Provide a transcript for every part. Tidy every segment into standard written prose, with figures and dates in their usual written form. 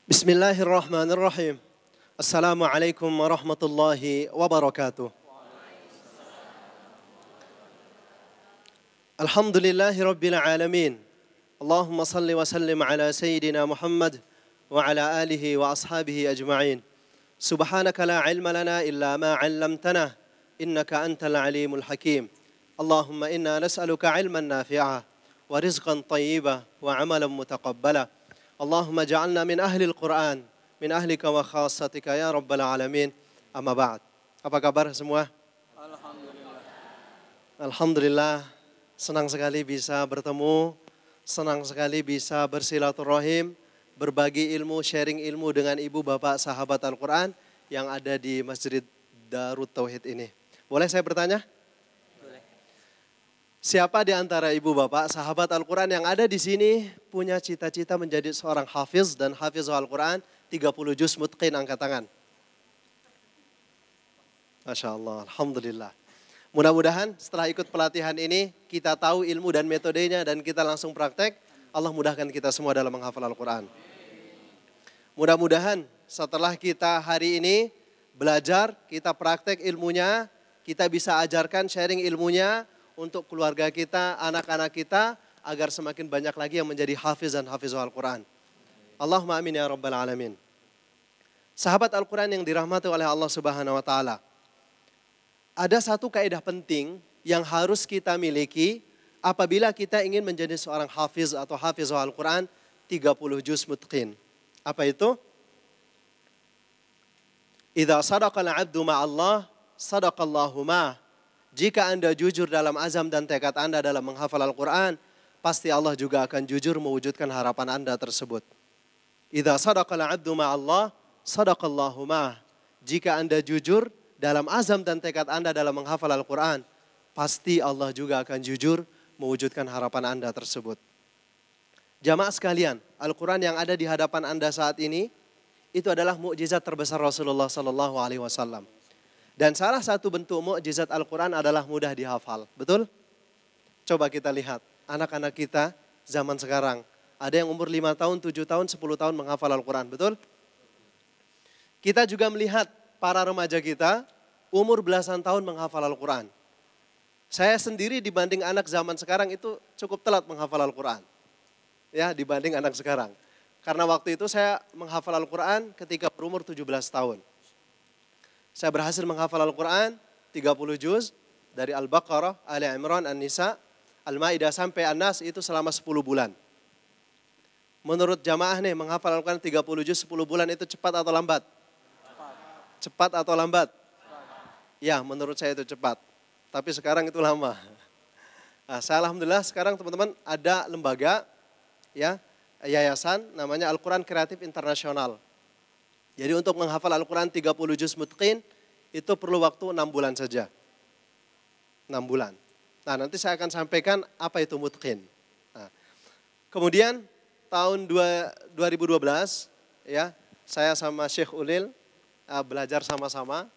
Bismillahirrahmanirrahim. Assalamualaikum warahmatullahi wabarakatuh. Alhamdulillahi rabbil alamin. Allahumma salli wa sallim ala sayyidina Muhammad wa ala alihi wa ashabihi ajma'in. Subhanaka la ilma lana illa ma 'allamtana innaka antal alimul hakim. Allahumma inna nas'aluka ilman nafi'a wa rizqan tayyiba wa 'amalan mutaqabbala. Allahumma ja'alna min ahli al-Quran, min ahlika wa khassatika ya rabbal alamin. Amma ba'd. Apa kabar semua? Alhamdulillah. Alhamdulillah, senang sekali bisa bertemu, senang sekali bisa bersilaturahim, berbagi ilmu, sharing ilmu dengan ibu bapak sahabat Al-Quran yang ada di Masjid Darut Tauhid ini. Boleh saya bertanya? Siapa di antara ibu bapak sahabat Al-Quran yang ada di sini punya cita-cita menjadi seorang hafiz dan hafiz Al-Quran 30 juz mutqin, angkat tangan. Masya Allah, Alhamdulillah. Mudah-mudahan setelah ikut pelatihan ini kita tahu ilmu dan metodenya dan kita langsung praktek. Allah mudahkan kita semua dalam menghafal Al-Quran. Mudah-mudahan setelah kita hari ini belajar, kita praktek ilmunya, kita bisa ajarkan sharing ilmunya untuk keluarga kita, anak-anak kita, agar semakin banyak lagi yang menjadi hafiz dan hafizah Al-Quran. Allahumma amin ya rabbal alamin. Sahabat Al-Quran yang dirahmati oleh Allah Subhanahu wa ta'ala. Ada satu kaidah penting yang harus kita miliki apabila kita ingin menjadi seorang hafiz atau hafizah Al-Quran 30 juz mutqin. Apa itu? Idza sadaqal abdu ma'allah, sadaqallahu ma'ah. Jika Anda jujur dalam azam dan tekad Anda dalam menghafal Al-Quran, pasti Allah juga akan jujur mewujudkan harapan Anda tersebut. Idza sadaqal abdu ma'allah, sadaqallahu ma'ah. Jika Anda jujur dalam azam dan tekad Anda dalam menghafal Al-Quran, pasti Allah juga akan jujur mewujudkan harapan Anda tersebut. Jamaah sekalian, Al-Quran yang ada di hadapan Anda saat ini, itu adalah mukjizat terbesar Rasulullah SAW. Dan salah satu bentuk mukjizat Al-Quran adalah mudah dihafal. Betul? Coba kita lihat anak-anak kita zaman sekarang. Ada yang umur 5 tahun, 7 tahun, 10 tahun menghafal Al-Quran. Betul? Kita juga melihat para remaja kita umur belasan tahun menghafal Al-Quran. Saya sendiri dibanding anak zaman sekarang itu cukup telat menghafal Al-Quran. Ya, dibanding anak sekarang. Karena waktu itu saya menghafal Al-Quran ketika berumur 17 tahun. Saya berhasil menghafal Al-Quran 30 juz dari Al-Baqarah, Ali Imran, An-Nisa, Al-Ma'idah sampai An-Nas itu selama 10 bulan. Menurut jamaah nih menghafal Al-Quran 30 juz 10 bulan itu cepat atau lambat? Cepat atau lambat? Ya, menurut saya itu cepat. Tapi sekarang itu lama. Nah, saya alhamdulillah sekarang teman-teman ada lembaga ya, yayasan namanya Al-Quran Kreatif Internasional. Jadi untuk menghafal Al-Quran 30 juz mutqin itu perlu waktu 6 bulan saja. 6 bulan. Nah, nanti saya akan sampaikan apa itu mutqin. Nah, kemudian tahun 2012 ya, saya sama Syekh Ulil belajar sama-sama,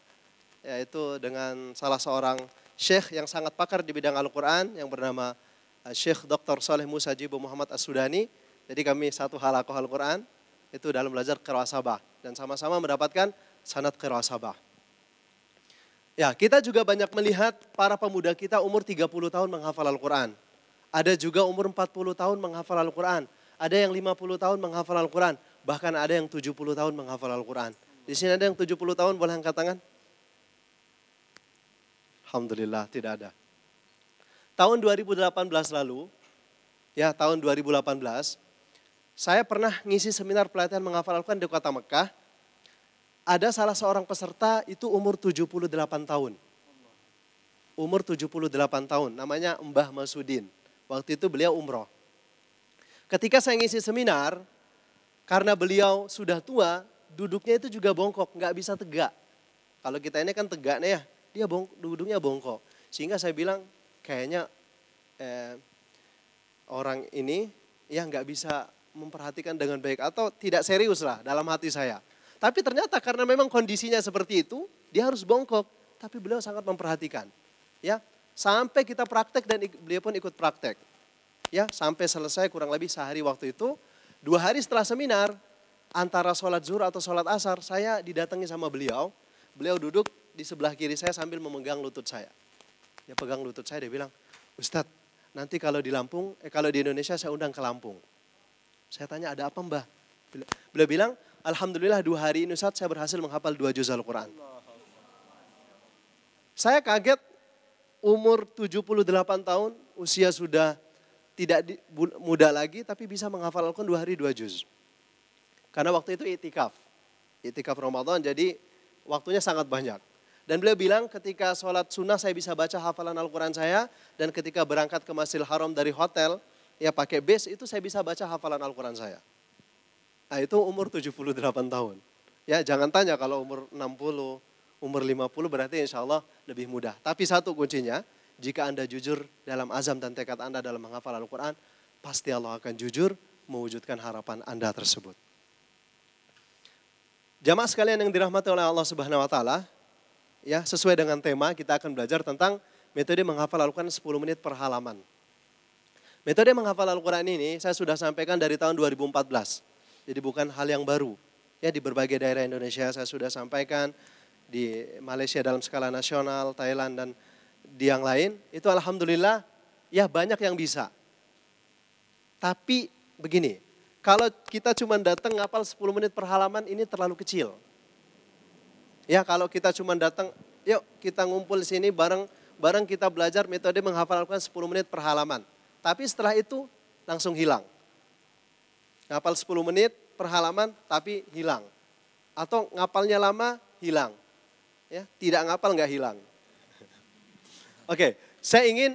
yaitu dengan salah seorang syekh yang sangat pakar di bidang Al-Quran yang bernama Syekh Dr. Saleh Musa Jibo Muhammad As-Sudani. Jadi kami satu halaqah Al-Quran itu dalam belajar qiraah sabah dan sama-sama mendapatkan sanad qiraah sabah. Ya, kita juga banyak melihat para pemuda kita umur 30 tahun menghafal Al-Quran. Ada juga umur 40 tahun menghafal Al-Quran. Ada yang 50 tahun menghafal Al-Quran. Bahkan ada yang 70 tahun menghafal Al-Quran. Di sini ada yang 70 tahun, boleh angkat tangan? Alhamdulillah, tidak ada. Tahun 2018 lalu, ya tahun 2018, saya pernah ngisi seminar pelatihan menghafal Al-Quran di kota Mekah. Ada salah seorang peserta itu umur 78 tahun. Umur 78 tahun, namanya Mbah Masudin. Waktu itu beliau umroh. Ketika saya ngisi seminar, karena beliau sudah tua, duduknya itu juga bongkok, nggak bisa tegak. Kalau kita ini kan tegak nih ya, dia duduknya bongkok. Sehingga saya bilang kayaknya orang ini ya nggak bisa memperhatikan dengan baik atau tidak serius lah dalam hati saya. Tapi ternyata karena memang kondisinya seperti itu, dia harus bongkok. Tapi beliau sangat memperhatikan. Ya, sampai kita praktek dan beliau pun ikut praktek. Ya, sampai selesai kurang lebih sehari waktu itu. 2 hari setelah seminar, antara sholat zuhur atau sholat asar, saya didatangi sama beliau. Beliau duduk di sebelah kiri saya sambil memegang lutut saya. Dia pegang lutut saya, dia bilang, Ustadz, nanti kalau di Lampung, kalau di Indonesia saya undang ke Lampung. Saya tanya, ada apa Mbah? Beliau bilang, Alhamdulillah 2 hari ini Ustadz saya berhasil menghafal 2 juz Al-Quran. Saya kaget, umur 78 tahun, usia sudah tidak muda lagi, tapi bisa menghafal Al-Quran 2 hari 2 juz. Karena waktu itu itikaf Ramadan, jadi waktunya sangat banyak. Dan beliau bilang ketika sholat sunnah saya bisa baca hafalan Al-Quran saya, dan ketika berangkat ke Masjidil Haram dari hotel, ya pakai bis, itu saya bisa baca hafalan Al-Quran saya. Nah itu umur 78 tahun. Ya jangan tanya kalau umur 60, umur 50 berarti insya Allah lebih mudah. Tapi satu kuncinya, jika Anda jujur dalam azam dan tekad Anda dalam menghafal Al-Quran, pasti Allah akan jujur mewujudkan harapan Anda tersebut. Jamaah sekalian yang dirahmati oleh Allah Subhanahu wa taala, ya, sesuai dengan tema kita akan belajar tentang metode menghafal Al-Quran 10 menit per halaman. Metode menghafal Al-Quran ini saya sudah sampaikan dari tahun 2014. Jadi bukan hal yang baru. Ya, di berbagai daerah Indonesia saya sudah sampaikan, di Malaysia dalam skala nasional, Thailand dan di yang lain, itu alhamdulillah ya banyak yang bisa. Tapi begini, kalau kita cuma datang ngapal 10 menit per halaman ini terlalu kecil. Ya kalau kita cuma datang, yuk kita ngumpul di sini bareng kita belajar metode menghafal Al-Quran 10 menit per halaman. Tapi setelah itu langsung hilang. Ngapal 10 menit per halaman tapi hilang. Atau ngapalnya lama hilang. Ya, tidak ngapal nggak hilang. Oke, saya ingin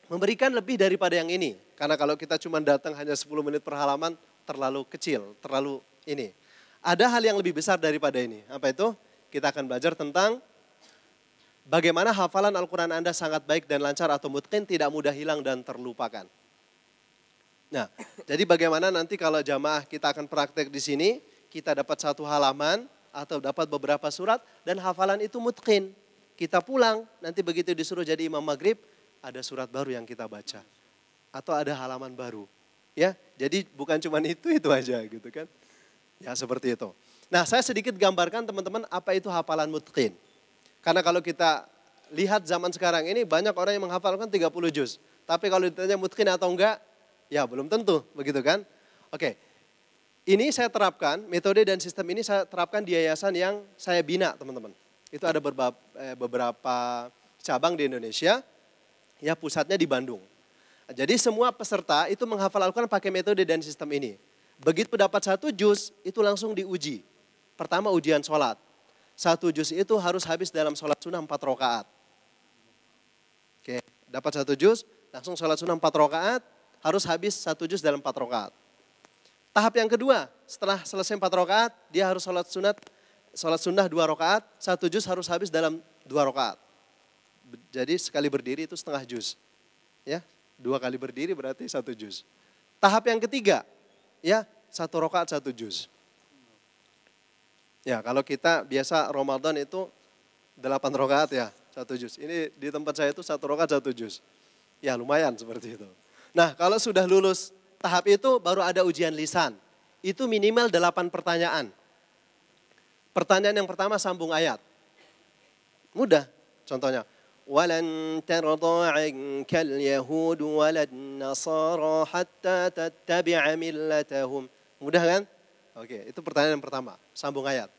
memberikan lebih daripada yang ini. Karena kalau kita cuma datang hanya 10 menit per halaman, terlalu kecil, terlalu ini. Ada hal yang lebih besar daripada ini. Apa itu? Kita akan belajar tentang bagaimana hafalan Al-Quran Anda sangat baik dan lancar atau mutqin, tidak mudah hilang dan terlupakan. Nah, jadi bagaimana nanti kalau jamaah kita akan praktek di sini, kita dapat 1 halaman atau dapat beberapa surat dan hafalan itu mutqin. Kita pulang, nanti begitu disuruh jadi imam maghrib, ada surat baru yang kita baca. Atau ada halaman baru. Ya, jadi bukan cuma itu aja gitu kan. Ya seperti itu. Nah saya sedikit gambarkan teman-teman apa itu hafalan mutqin. Karena kalau kita lihat zaman sekarang ini banyak orang yang menghafalkan 30 juz. Tapi kalau ditanya mutqin atau enggak, ya belum tentu begitu kan. Oke, ini saya terapkan, metode dan sistem ini saya terapkan di yayasan yang saya bina teman-teman. Itu ada beberapa cabang di Indonesia, ya pusatnya di Bandung. Jadi semua peserta itu menghafal Al-Quran pakai metode dan sistem ini. Begitu dapat 1 juz, itu langsung diuji. Pertama ujian sholat. 1 juz itu harus habis dalam sholat sunnah 4 rakaat. Oke, dapat 1 juz, langsung sholat sunnah 4 rakaat, harus habis 1 juz dalam 4 rakaat. Tahap yang kedua, setelah selesai 4 rakaat, dia harus sholat sunnah 2 rakaat, 1 juz harus habis dalam 2 rakaat. Jadi sekali berdiri itu setengah juz. Ya, 2 kali berdiri berarti 1 juz. Tahap yang ketiga, ya 1 rakaat 1 juz. Ya kalau kita biasa Ramadan itu 8 rakaat ya 1 juz. Ini di tempat saya itu 1 rakaat 1 juz. Ya lumayan seperti itu. Nah kalau sudah lulus tahap itu baru ada ujian lisan. Itu minimal 8 pertanyaan. Pertanyaan yang pertama sambung ayat. Mudah contohnya. وَلَنْ تَرْضَى عَنْكَ الْيَهُودُ وَلَا النَّصَارَى حَتَّى تَتَّبِعَ مِلَّتَهُمْ. Mudah kan? Oke, itu pertanyaan yang pertama, sambung ayat.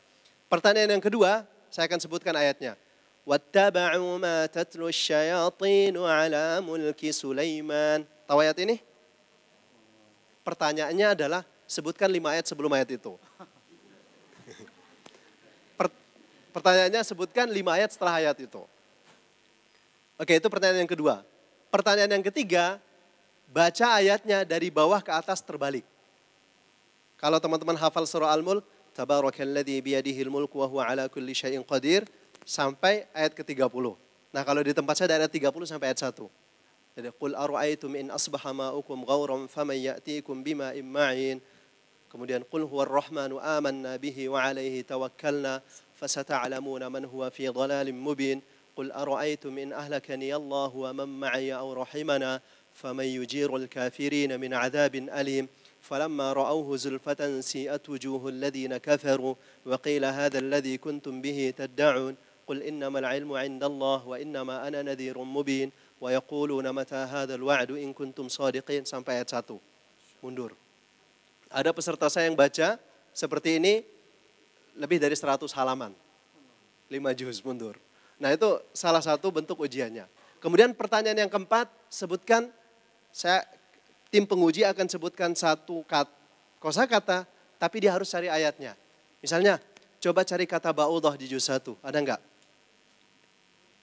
Pertanyaan yang kedua, saya akan sebutkan ayatnya. وَاتَّبَعُوا مَا تَتْلُو الشَّيَاطِينُ عَلَى مُلْكِ سُلَيْمَانَ. Tahu ayat ini? Pertanyaannya adalah, sebutkan 5 ayat sebelum ayat itu. Pertanyaannya sebutkan 5 ayat setelah ayat itu. Oke, itu pertanyaan yang kedua. Pertanyaan yang ketiga, baca ayatnya dari bawah ke atas terbalik. Kalau teman-teman hafal surah Al-Mulk, Tabarakalladzi biyadihil mulku wa huwa ala kulli syai'in qadir, sampai ayat ke-30. Nah kalau di tempat saya dari ayat 30 sampai ayat 1. Jadi, Qul ara'aytum in asbaha ma'ukum ghauran faman ya'tikum bima'in ma'in. Kemudian, Qul huwar rahmanu amanna bihi wa alaihi tawakkalna, fasata'lamuna man huwa fi dhalalin mubin. قل أرأيتم إن أهلكني الله ومن معي أو رحمنا فمن يجير الكافرين من عذاب أليم فلما رأوه زلفة سيئت وجوه الذين كفروا وقيل هذا الذي كنتم به تدعون قل إنما العلم عند الله وإنما أنا نذير مبين ويقولون متى هذا الوعد إن كنتم صادقين sampai ayat 1. Mundur. Ada peserta saya yang baca seperti ini lebih dari 100 halaman. 5 juz mundur. Nah itu salah satu bentuk ujiannya. Kemudian pertanyaan yang keempat, sebutkan, tim penguji akan sebutkan satu kosakata, tapi dia harus cari ayatnya. Misalnya, coba cari kata ba'udah di juz 1, ada enggak?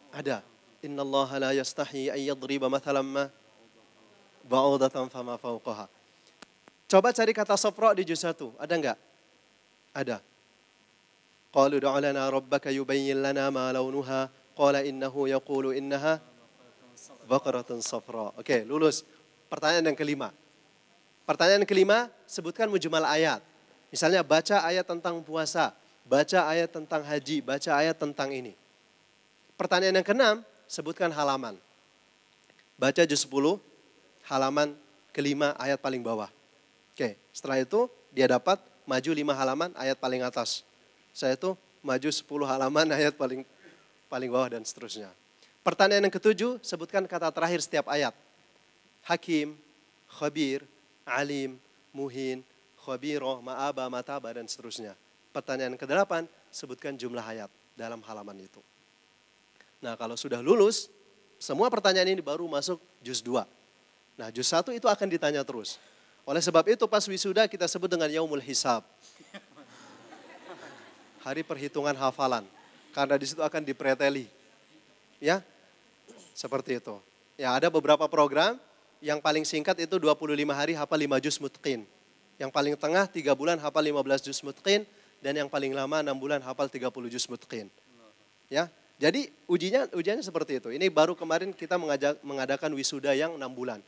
Ada. Innallaha la yastahi an yadriba mathalan ma ba'udatan fama fawqaha. Coba cari kata safra di juz 1, ada enggak? Ada. Qalu du'a lana rabbaka yubayyin lana ma launuha qala innahu yaqulu innaha baqaratun safra. Oke, lulus. Pertanyaan yang kelima. Pertanyaan yang kelima, sebutkan mujmal ayat. Misalnya baca ayat tentang puasa, baca ayat tentang haji, baca ayat tentang ini. Pertanyaan yang keenam, sebutkan halaman. Baca juz 10, halaman kelima ayat paling bawah. Oke, setelah itu dia dapat maju 5 halaman ayat paling atas. Saya itu maju 10 halaman ayat paling bawah dan seterusnya. Pertanyaan yang ketujuh, sebutkan kata terakhir setiap ayat. Hakim, khabir, alim, muhin, khabiro, ma'aba, mataba, dan seterusnya. Pertanyaan ke-8, sebutkan jumlah ayat dalam halaman itu. Nah kalau sudah lulus, semua pertanyaan ini baru masuk juz 2. Nah juz 1 itu akan ditanya terus. Oleh sebab itu pas wisuda kita sebut dengan yaumul hisab. Hari perhitungan hafalan. Karena di situ akan dipreteli. Ya, seperti itu. Ya ada beberapa program. Yang paling singkat itu 25 hari hafal 5 juz mutqin. Yang paling tengah 3 bulan hafal 15 juz mutqin. Dan yang paling lama 6 bulan hafal 30 juz mutqin. Ya, jadi ujiannya seperti itu. Ini baru kemarin kita mengadakan wisuda yang 6 bulan.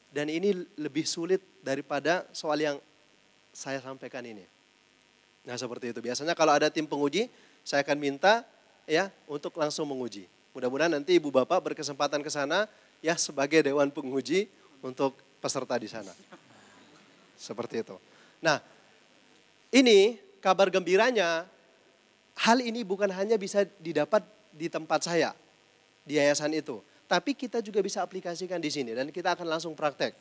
Dan ini lebih sulit daripada soal yang saya sampaikan ini. Nah seperti itu. Biasanya kalau ada tim penguji, saya akan minta ya untuk langsung menguji. Mudah-mudahan nanti ibu bapak berkesempatan ke sana ya sebagai dewan penguji untuk peserta di sana. Seperti itu. Nah, ini kabar gembiranya, hal ini bukan hanya bisa didapat di tempat saya, di yayasan itu. Tapi kita juga bisa aplikasikan di sini dan kita akan langsung praktek.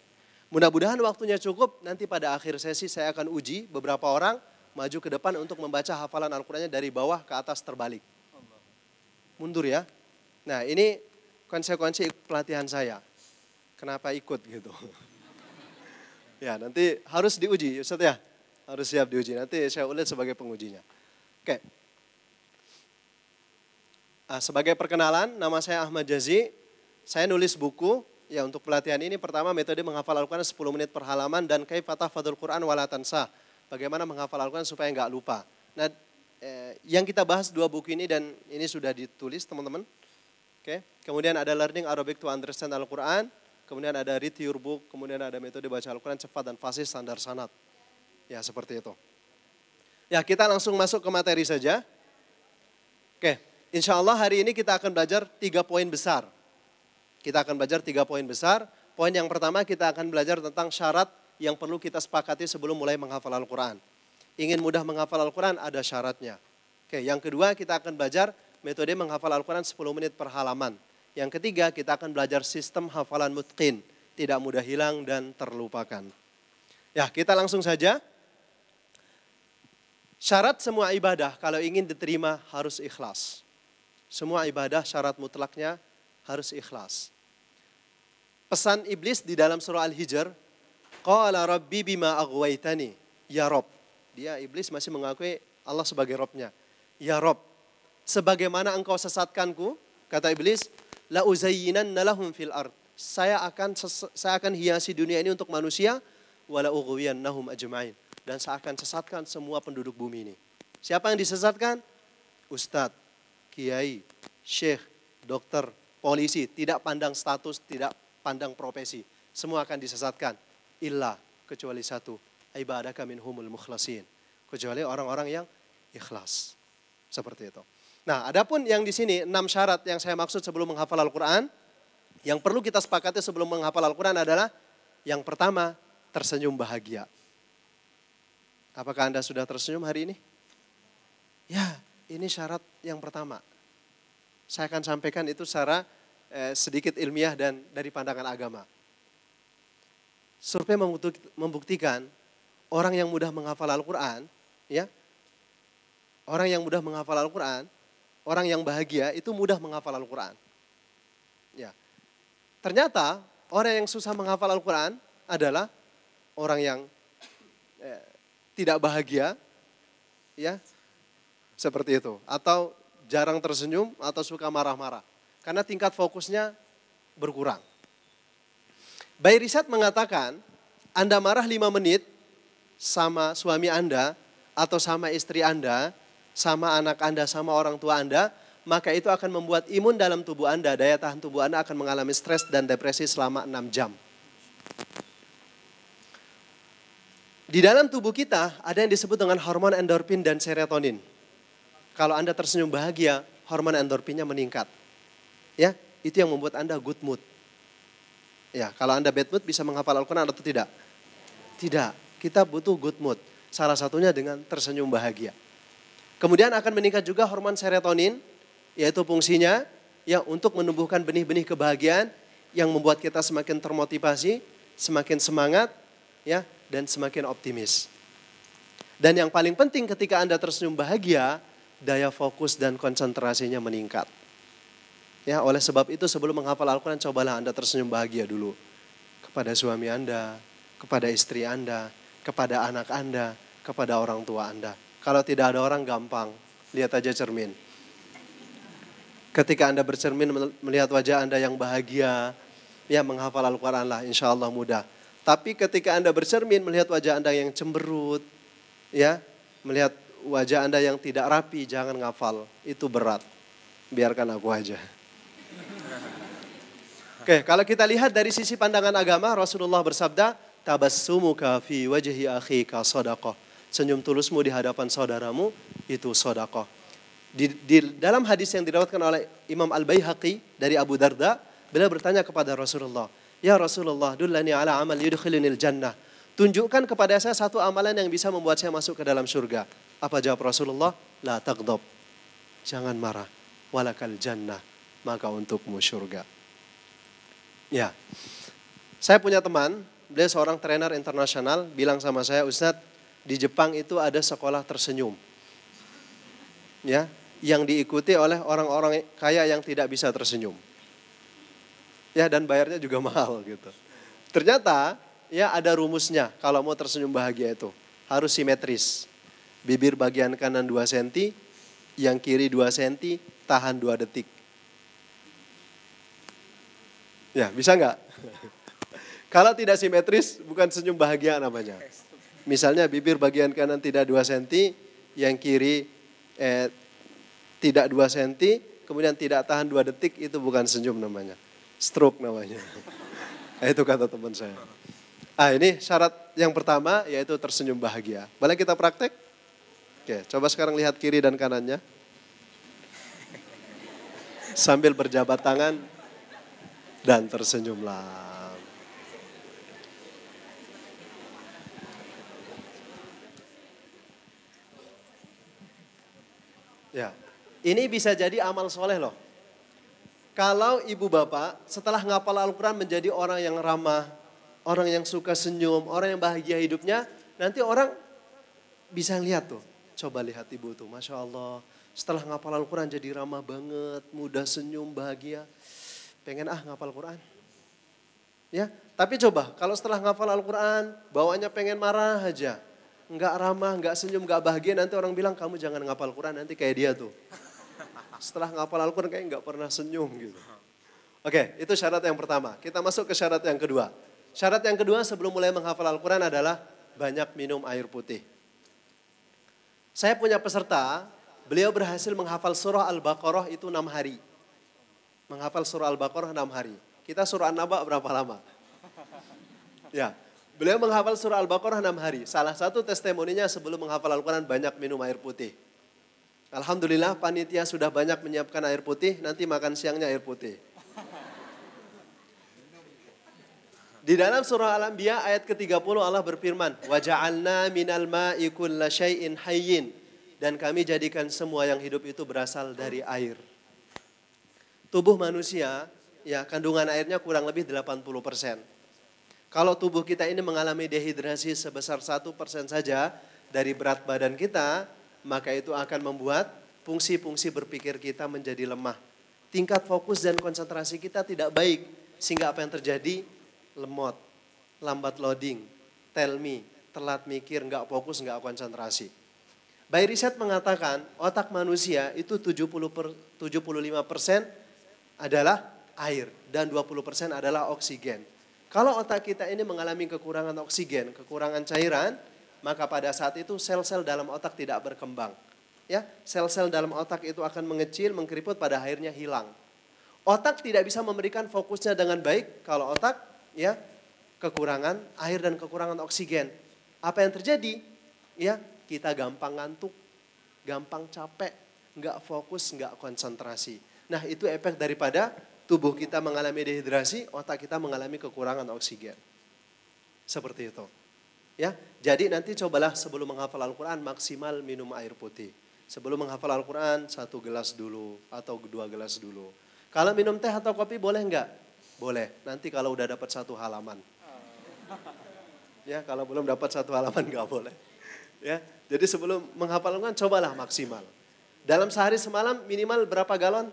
Mudah-mudahan waktunya cukup, nanti pada akhir sesi saya akan uji beberapa orang maju ke depan untuk membaca hafalan Al-Qur'annya dari bawah ke atas terbalik. Mundur ya. Nah ini konsekuensi pelatihan saya. Kenapa ikut gitu. Ya nanti harus diuji Ustaz ya. Harus siap diuji. Nanti saya ulit sebagai pengujinya. Oke. Sebagai perkenalan, nama saya Ahmad Jazi. Saya nulis buku ya untuk pelatihan ini. Pertama metode menghafal Al-Quran 10 menit per halaman dan kaifa tahfadzul Quran wala tansa. Bagaimana menghafal Al-Quran supaya nggak lupa. Nah yang kita bahas 2 buku ini dan ini sudah ditulis teman-teman. Oke. Kemudian ada Learning Arabic to Understand Al-Quran. Kemudian ada Read Your Book. Kemudian ada metode baca Al-Quran cepat dan fasih standar sanad. Ya seperti itu. Ya kita langsung masuk ke materi saja. Oke. Insya Allah hari ini kita akan belajar 3 poin besar. Kita akan belajar 3 poin besar. Poin yang pertama kita akan belajar tentang syarat yang perlu kita sepakati sebelum mulai menghafal Al-Quran. Ingin mudah menghafal Al-Quran ada syaratnya. Oke, yang kedua kita akan belajar metode menghafal Al-Quran 10 menit per halaman. Yang ketiga kita akan belajar sistem hafalan mutqin. Tidak mudah hilang dan terlupakan. Ya kita langsung saja. Syarat semua ibadah kalau ingin diterima harus ikhlas. Semua ibadah syarat mutlaknya harus ikhlas. Pesan iblis di dalam surah Al-Hijr. Qala rabbi bima aghwaytani. Ya Rob. Dia iblis masih mengakui Allah sebagai Robnya. Ya Rob. Sebagaimana engkau sesatkanku. Kata iblis. La uzayyinanna lahum fil ard. Saya akan hiasi dunia ini untuk manusia. Wala ughwiyannahum ajma'in. Dan saya akan sesatkan semua penduduk bumi ini. Siapa yang disesatkan? Ustadz, kiai, syekh, dokter, polisi. Tidak pandang status, tidak pandang profesi. Semua akan disesatkan. Illa, kecuali satu. Ibadaka minhumul mukhlasin. Kecuali orang-orang yang ikhlas. Seperti itu. Nah, adapun yang di sini 6 syarat yang saya maksud sebelum menghafal Al-Quran. Yang perlu kita sepakati sebelum menghafal Al-Quran adalah yang pertama, tersenyum bahagia. Apakah Anda sudah tersenyum hari ini? Ya, ini syarat yang pertama. Saya akan sampaikan itu secara sedikit ilmiah dan dari pandangan agama. Survei membuktikan orang yang mudah menghafal Al-Quran, ya, orang yang mudah menghafal Al-Quran, orang yang bahagia itu mudah menghafal Al-Quran. Ya. Ternyata orang yang susah menghafal Al-Quran adalah orang yang tidak bahagia, ya, seperti itu. Atau jarang tersenyum atau suka marah-marah. Karena tingkat fokusnya berkurang. By Riset mengatakan, Anda marah 5 menit sama suami Anda atau sama istri Anda, sama anak Anda, sama orang tua Anda, maka itu akan membuat imun dalam tubuh Anda, daya tahan tubuh Anda akan mengalami stres dan depresi selama 6 jam. Di dalam tubuh kita ada yang disebut dengan hormon endorfin dan serotonin. Kalau Anda tersenyum bahagia, hormon endorfinnya meningkat. Ya, itu yang membuat Anda good mood. Ya, kalau Anda bad mood bisa menghafal Al-Quran atau tidak? Tidak, kita butuh good mood. Salah satunya dengan tersenyum bahagia. Kemudian akan meningkat juga hormon serotonin, yaitu fungsinya ya untuk menumbuhkan benih-benih kebahagiaan yang membuat kita semakin termotivasi, semakin semangat, ya, dan semakin optimis. Dan yang paling penting ketika Anda tersenyum bahagia, daya fokus dan konsentrasinya meningkat. Ya, oleh sebab itu sebelum menghafal Al-Quran, cobalah Anda tersenyum bahagia dulu. Kepada suami Anda, kepada istri Anda, kepada anak Anda, kepada orang tua Anda. Kalau tidak ada orang gampang, lihat aja cermin. Ketika Anda bercermin melihat wajah Anda yang bahagia, ya menghafal Al-Quran lah, insya Allah mudah. Tapi ketika Anda bercermin melihat wajah Anda yang cemberut, ya melihat wajah Anda yang tidak rapi, jangan ngafal, itu berat. Biarkan aku aja. Oke, kalau kita lihat dari sisi pandangan agama, Rasulullah bersabda, tabassumuka fi wajhi akhika shadaqah. Senyum tulusmu di hadapan saudaramu itu shadaqah. Di dalam hadis yang diriwayatkan oleh Imam Al-Baihaqi dari Abu Darda, beliau bertanya kepada Rasulullah, "Ya Rasulullah, dullani ala amal yudkhilunil jannah." Tunjukkan kepada saya satu amalan yang bisa membuat saya masuk ke dalam surga. Apa jawab Rasulullah? La taghdab. Jangan marah. Walakal jannah. Maka untukmu surga. Ya, saya punya teman, beliau seorang trainer internasional, bilang sama saya, Ustadz, di Jepang itu ada sekolah tersenyum. Ya, yang diikuti oleh orang-orang kaya yang tidak bisa tersenyum. Ya, dan bayarnya juga mahal gitu. Ternyata, ya ada rumusnya kalau mau tersenyum bahagia itu. Harus simetris. Bibir bagian kanan 2 cm, yang kiri 2 cm, tahan 2 detik. Ya, bisa nggak? Kalau tidak simetris, bukan senyum bahagia namanya. Misalnya bibir bagian kanan tidak 2 cm, yang kiri tidak 2 cm, kemudian tidak tahan 2 detik, itu bukan senyum namanya. Stroke namanya. Itu kata teman saya. Ini syarat yang pertama, yaitu tersenyum bahagia. Boleh kita praktek? Oke, coba sekarang lihat kiri dan kanannya. Sambil berjabat tangan. Dan tersenyumlah. Ya, ini bisa jadi amal soleh loh. Kalau ibu bapak setelah ngapal Al-Quran menjadi orang yang ramah, orang yang suka senyum, orang yang bahagia hidupnya, nanti orang bisa lihat tuh. Coba lihat ibu tuh, Masya Allah. Setelah ngapal Al-Quran jadi ramah banget, mudah senyum, bahagia. Pengen ngapal Quran. Ya, tapi coba kalau setelah ngapal Al-Quran, bawaannya pengen marah aja. Enggak ramah, enggak senyum, enggak bahagia, nanti orang bilang kamu jangan ngapal Quran, nanti kayak dia tuh. Setelah ngapal Al-Quran kayak enggak pernah senyum gitu. Oke, itu syarat yang pertama. Kita masuk ke syarat yang kedua. Syarat yang kedua sebelum mulai menghafal Al-Quran adalah banyak minum air putih. Saya punya peserta, beliau berhasil menghafal surah Al-Baqarah itu 6 hari. Menghafal surah Al-Baqarah 6 hari. Kita surah An-Naba berapa lama? Ya, beliau menghafal surah Al-Baqarah 6 hari. Salah satu testimoninya sebelum menghafal Al-Quran banyak minum air putih. Alhamdulillah panitia sudah banyak menyiapkan air putih, nanti makan siangnya air putih. Di dalam surah Al-Anbiya ayat ke-30 Allah berfirman, "Wa ja'alna minal ma'i kulla syai'in hayyin." Dan kami jadikan semua yang hidup itu berasal dari air. Tubuh manusia, ya kandungan airnya kurang lebih 80%. Kalau tubuh kita ini mengalami dehidrasi sebesar 1% saja dari berat badan kita, maka itu akan membuat fungsi-fungsi berpikir kita menjadi lemah. Tingkat fokus dan konsentrasi kita tidak baik. Sehingga apa yang terjadi? Lemot, lambat loading, tell me, telat mikir, nggak fokus, nggak konsentrasi. By riset mengatakan otak manusia itu 75% adalah air dan 20% adalah oksigen. Kalau otak kita ini mengalami kekurangan oksigen, kekurangan cairan, maka pada saat itu sel-sel dalam otak tidak berkembang. Ya, sel-sel dalam otak itu akan mengecil, mengkeriput, pada akhirnya hilang. Otak tidak bisa memberikan fokusnya dengan baik kalau otak ya kekurangan air dan kekurangan oksigen. Apa yang terjadi? Ya, kita gampang ngantuk, gampang capek, nggak fokus, nggak konsentrasi. Nah, itu efek daripada tubuh kita mengalami dehidrasi, otak kita mengalami kekurangan oksigen. Seperti itu. Ya, jadi nanti cobalah sebelum menghafal Al-Quran maksimal minum air putih. Sebelum menghafal Al-Quran 1 gelas dulu atau 2 gelas dulu. Kalau minum teh atau kopi boleh enggak? Boleh. Nanti kalau udah dapat 1 halaman. Ya, kalau belum dapat 1 halaman enggak boleh. Ya, jadi sebelum menghafal Al-Quran cobalah maksimal. Dalam sehari semalam minimal berapa galon?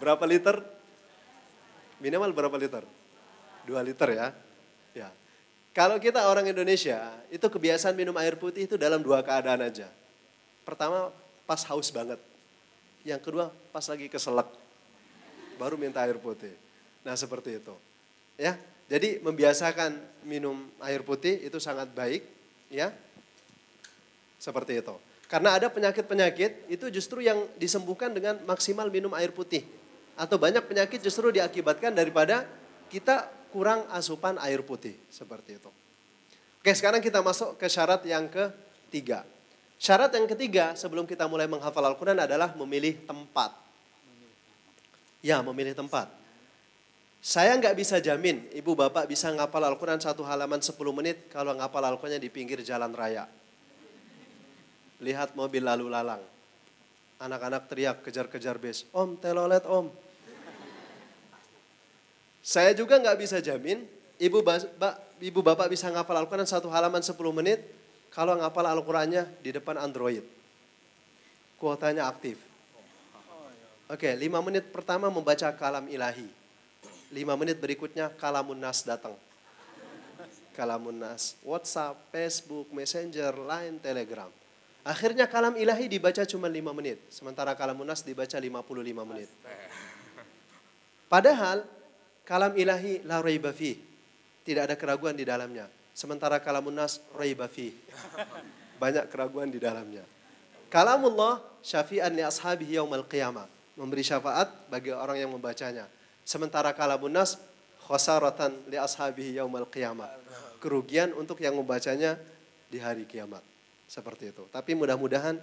Berapa liter? Minimal berapa liter? 2 liter ya. Ya. Kalau kita orang Indonesia, itu kebiasaan minum air putih itu dalam 2 keadaan aja. Pertama, pas haus banget. Yang kedua, pas lagi keselak. Baru minta air putih. Nah, seperti itu. Ya. Jadi membiasakan minum air putih itu sangat baik, ya. Seperti itu. Karena ada penyakit-penyakit itu justru yang disembuhkan dengan maksimal minum air putih. Atau banyak penyakit justru diakibatkan daripada kita kurang asupan air putih. Seperti itu. Oke, sekarang kita masuk ke syarat yang ketiga. Syarat yang ketiga sebelum kita mulai menghafal Al-Quran adalah memilih tempat. Ya, memilih tempat. Saya nggak bisa jamin ibu bapak bisa ngapal Al-Quran 1 halaman 10 menit kalau ngapal Al-Qurannya di pinggir jalan raya. Lihat mobil lalu lalang. Anak-anak teriak kejar-kejar bis. Om, telolet om. Saya juga nggak bisa jamin ibu bapak bisa ngapal Al-Quran 1 halaman 10 menit kalau ngapal Al-Qurannya di depan Android. Kuotanya aktif. Oke, 5 menit pertama membaca kalam ilahi. 5 menit berikutnya kalamun nas datang. Kalamun nas, WhatsApp, Facebook, Messenger, Line, Telegram. Akhirnya kalam ilahi dibaca cuma 5 menit. Sementara kalamun nas dibaca 55 menit. Padahal kalam ilahi la raiba fih. Tidak ada keraguan di dalamnya. Sementara kalamun nas raiba fih. Banyak keraguan di dalamnya. Kalamullah syafi'an li ashabihi yaumal qiyamah. Memberi syafaat bagi orang yang membacanya. Sementara kalamun nas khosaratan li ashabihi yaumal qiyamah. Kerugian untuk yang membacanya di hari kiamat. Seperti itu. Tapi mudah-mudahan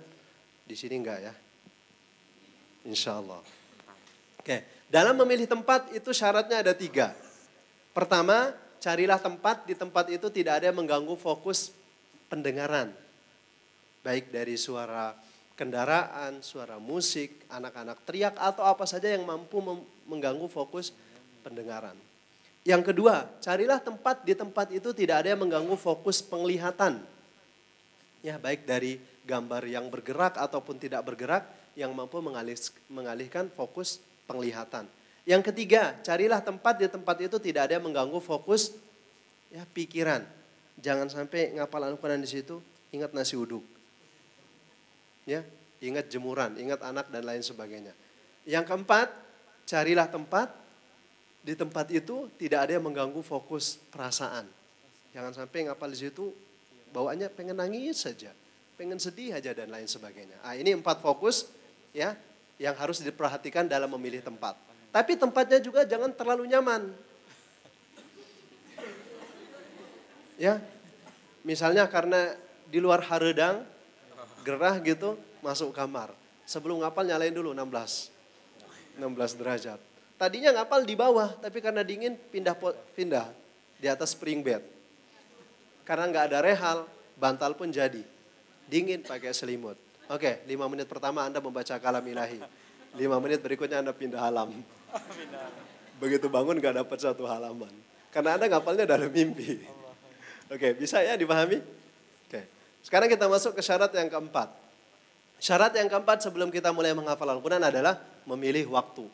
di sini enggak ya. Insya Allah. Oke. Dalam memilih tempat itu syaratnya ada 3. Pertama, carilah tempat, di tempat itu tidak ada yang mengganggu fokus pendengaran. Baik dari suara kendaraan, suara musik, anak-anak teriak atau apa saja yang mampu mengganggu fokus pendengaran. Yang kedua, carilah tempat, di tempat itu tidak ada yang mengganggu fokus penglihatan. Ya, baik dari gambar yang bergerak ataupun tidak bergerak yang mampu mengalihkan fokus penglihatan. Yang ketiga, carilah tempat, di tempat itu tidak ada yang mengganggu fokus ya pikiran. Jangan sampai ngapal Al-Quran di situ, ingat nasi uduk. Ya, ingat jemuran, ingat anak dan lain sebagainya. Yang keempat, carilah tempat, di tempat itu tidak ada yang mengganggu fokus perasaan. Jangan sampai ngapal di situ, bawaannya pengen nangis saja, pengen sedih aja dan lain sebagainya. Ah, ini 4 fokus ya yang harus diperhatikan dalam memilih tempat. Tapi tempatnya juga jangan terlalu nyaman. Ya, misalnya karena di luar haredang, gerah gitu, masuk kamar. Sebelum ngapal nyalain dulu 16 derajat. Tadinya ngapal di bawah, tapi karena dingin pindah di atas spring bed. Karena nggak ada rehal, bantal pun jadi. Dingin pakai selimut. Oke, 5 menit pertama Anda membaca kalam ilahi. 5 menit berikutnya Anda pindah halam. Begitu bangun nggak dapat satu halaman. Karena Anda ngapalnya dalam mimpi. Oke, bisa ya dipahami? Oke, sekarang kita masuk ke syarat yang keempat. Syarat yang keempat sebelum kita mulai menghafal Al-Quran adalah memilih waktu.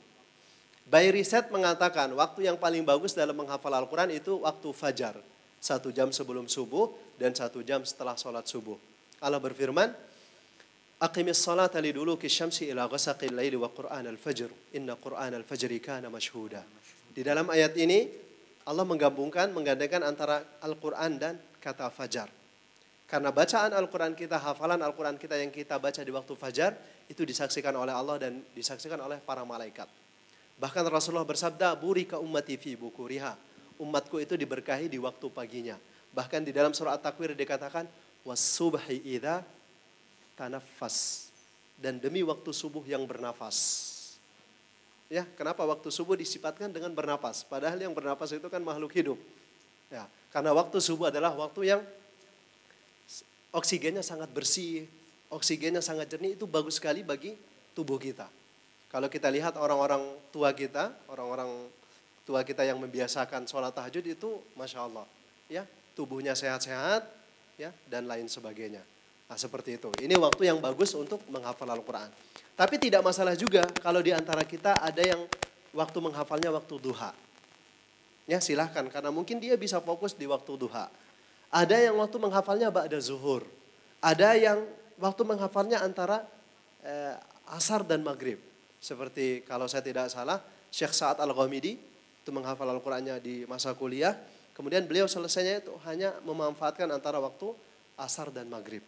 By Reset mengatakan waktu yang paling bagus dalam menghafal Al-Quran itu waktu fajar. 1 jam sebelum subuh dan 1 jam setelah sholat subuh. Allah berfirman, Aqimis salata liduluki syamsi ila ghasaqil laili wa Qur'an al-fajr. Inna Qur'an al-fajri kana mashhuda. Di dalam ayat ini Allah menggandengkan antara Al-Quran dan kata fajar. Karena bacaan Al-Quran kita, hafalan Al-Quran kita yang kita baca di waktu fajar, itu disaksikan oleh Allah dan disaksikan oleh para malaikat. Bahkan Rasulullah bersabda, burika ummati fi bukuriha. Umatku itu diberkahi di waktu paginya. Bahkan di dalam surah At-Takwir dikatakan, was-subhi idza tanaffas. Dan demi waktu subuh yang bernafas. Ya, kenapa waktu subuh disifatkan dengan bernafas? Padahal yang bernafas itu kan makhluk hidup. Ya, karena waktu subuh adalah waktu yang oksigennya sangat bersih, oksigennya sangat jernih, itu bagus sekali bagi tubuh kita. Kalau kita lihat orang-orang tua kita yang membiasakan sholat tahajud itu Masya Allah. Ya, tubuhnya sehat-sehat ya, dan lain sebagainya. Nah seperti itu. Ini waktu yang bagus untuk menghafal Al-Quran. Tapi tidak masalah juga kalau di antara kita ada yang waktu menghafalnya waktu duha. Ya silahkan, karena mungkin dia bisa fokus di waktu duha. Ada yang waktu menghafalnya ba'da zuhur. Ada yang waktu menghafalnya antara asar dan maghrib. Seperti kalau saya tidak salah, Syekh Sa'ad Al-Ghamidi itu menghafal Al-Qurannya di masa kuliah. Kemudian beliau selesainya itu hanya memanfaatkan antara waktu asar dan maghrib.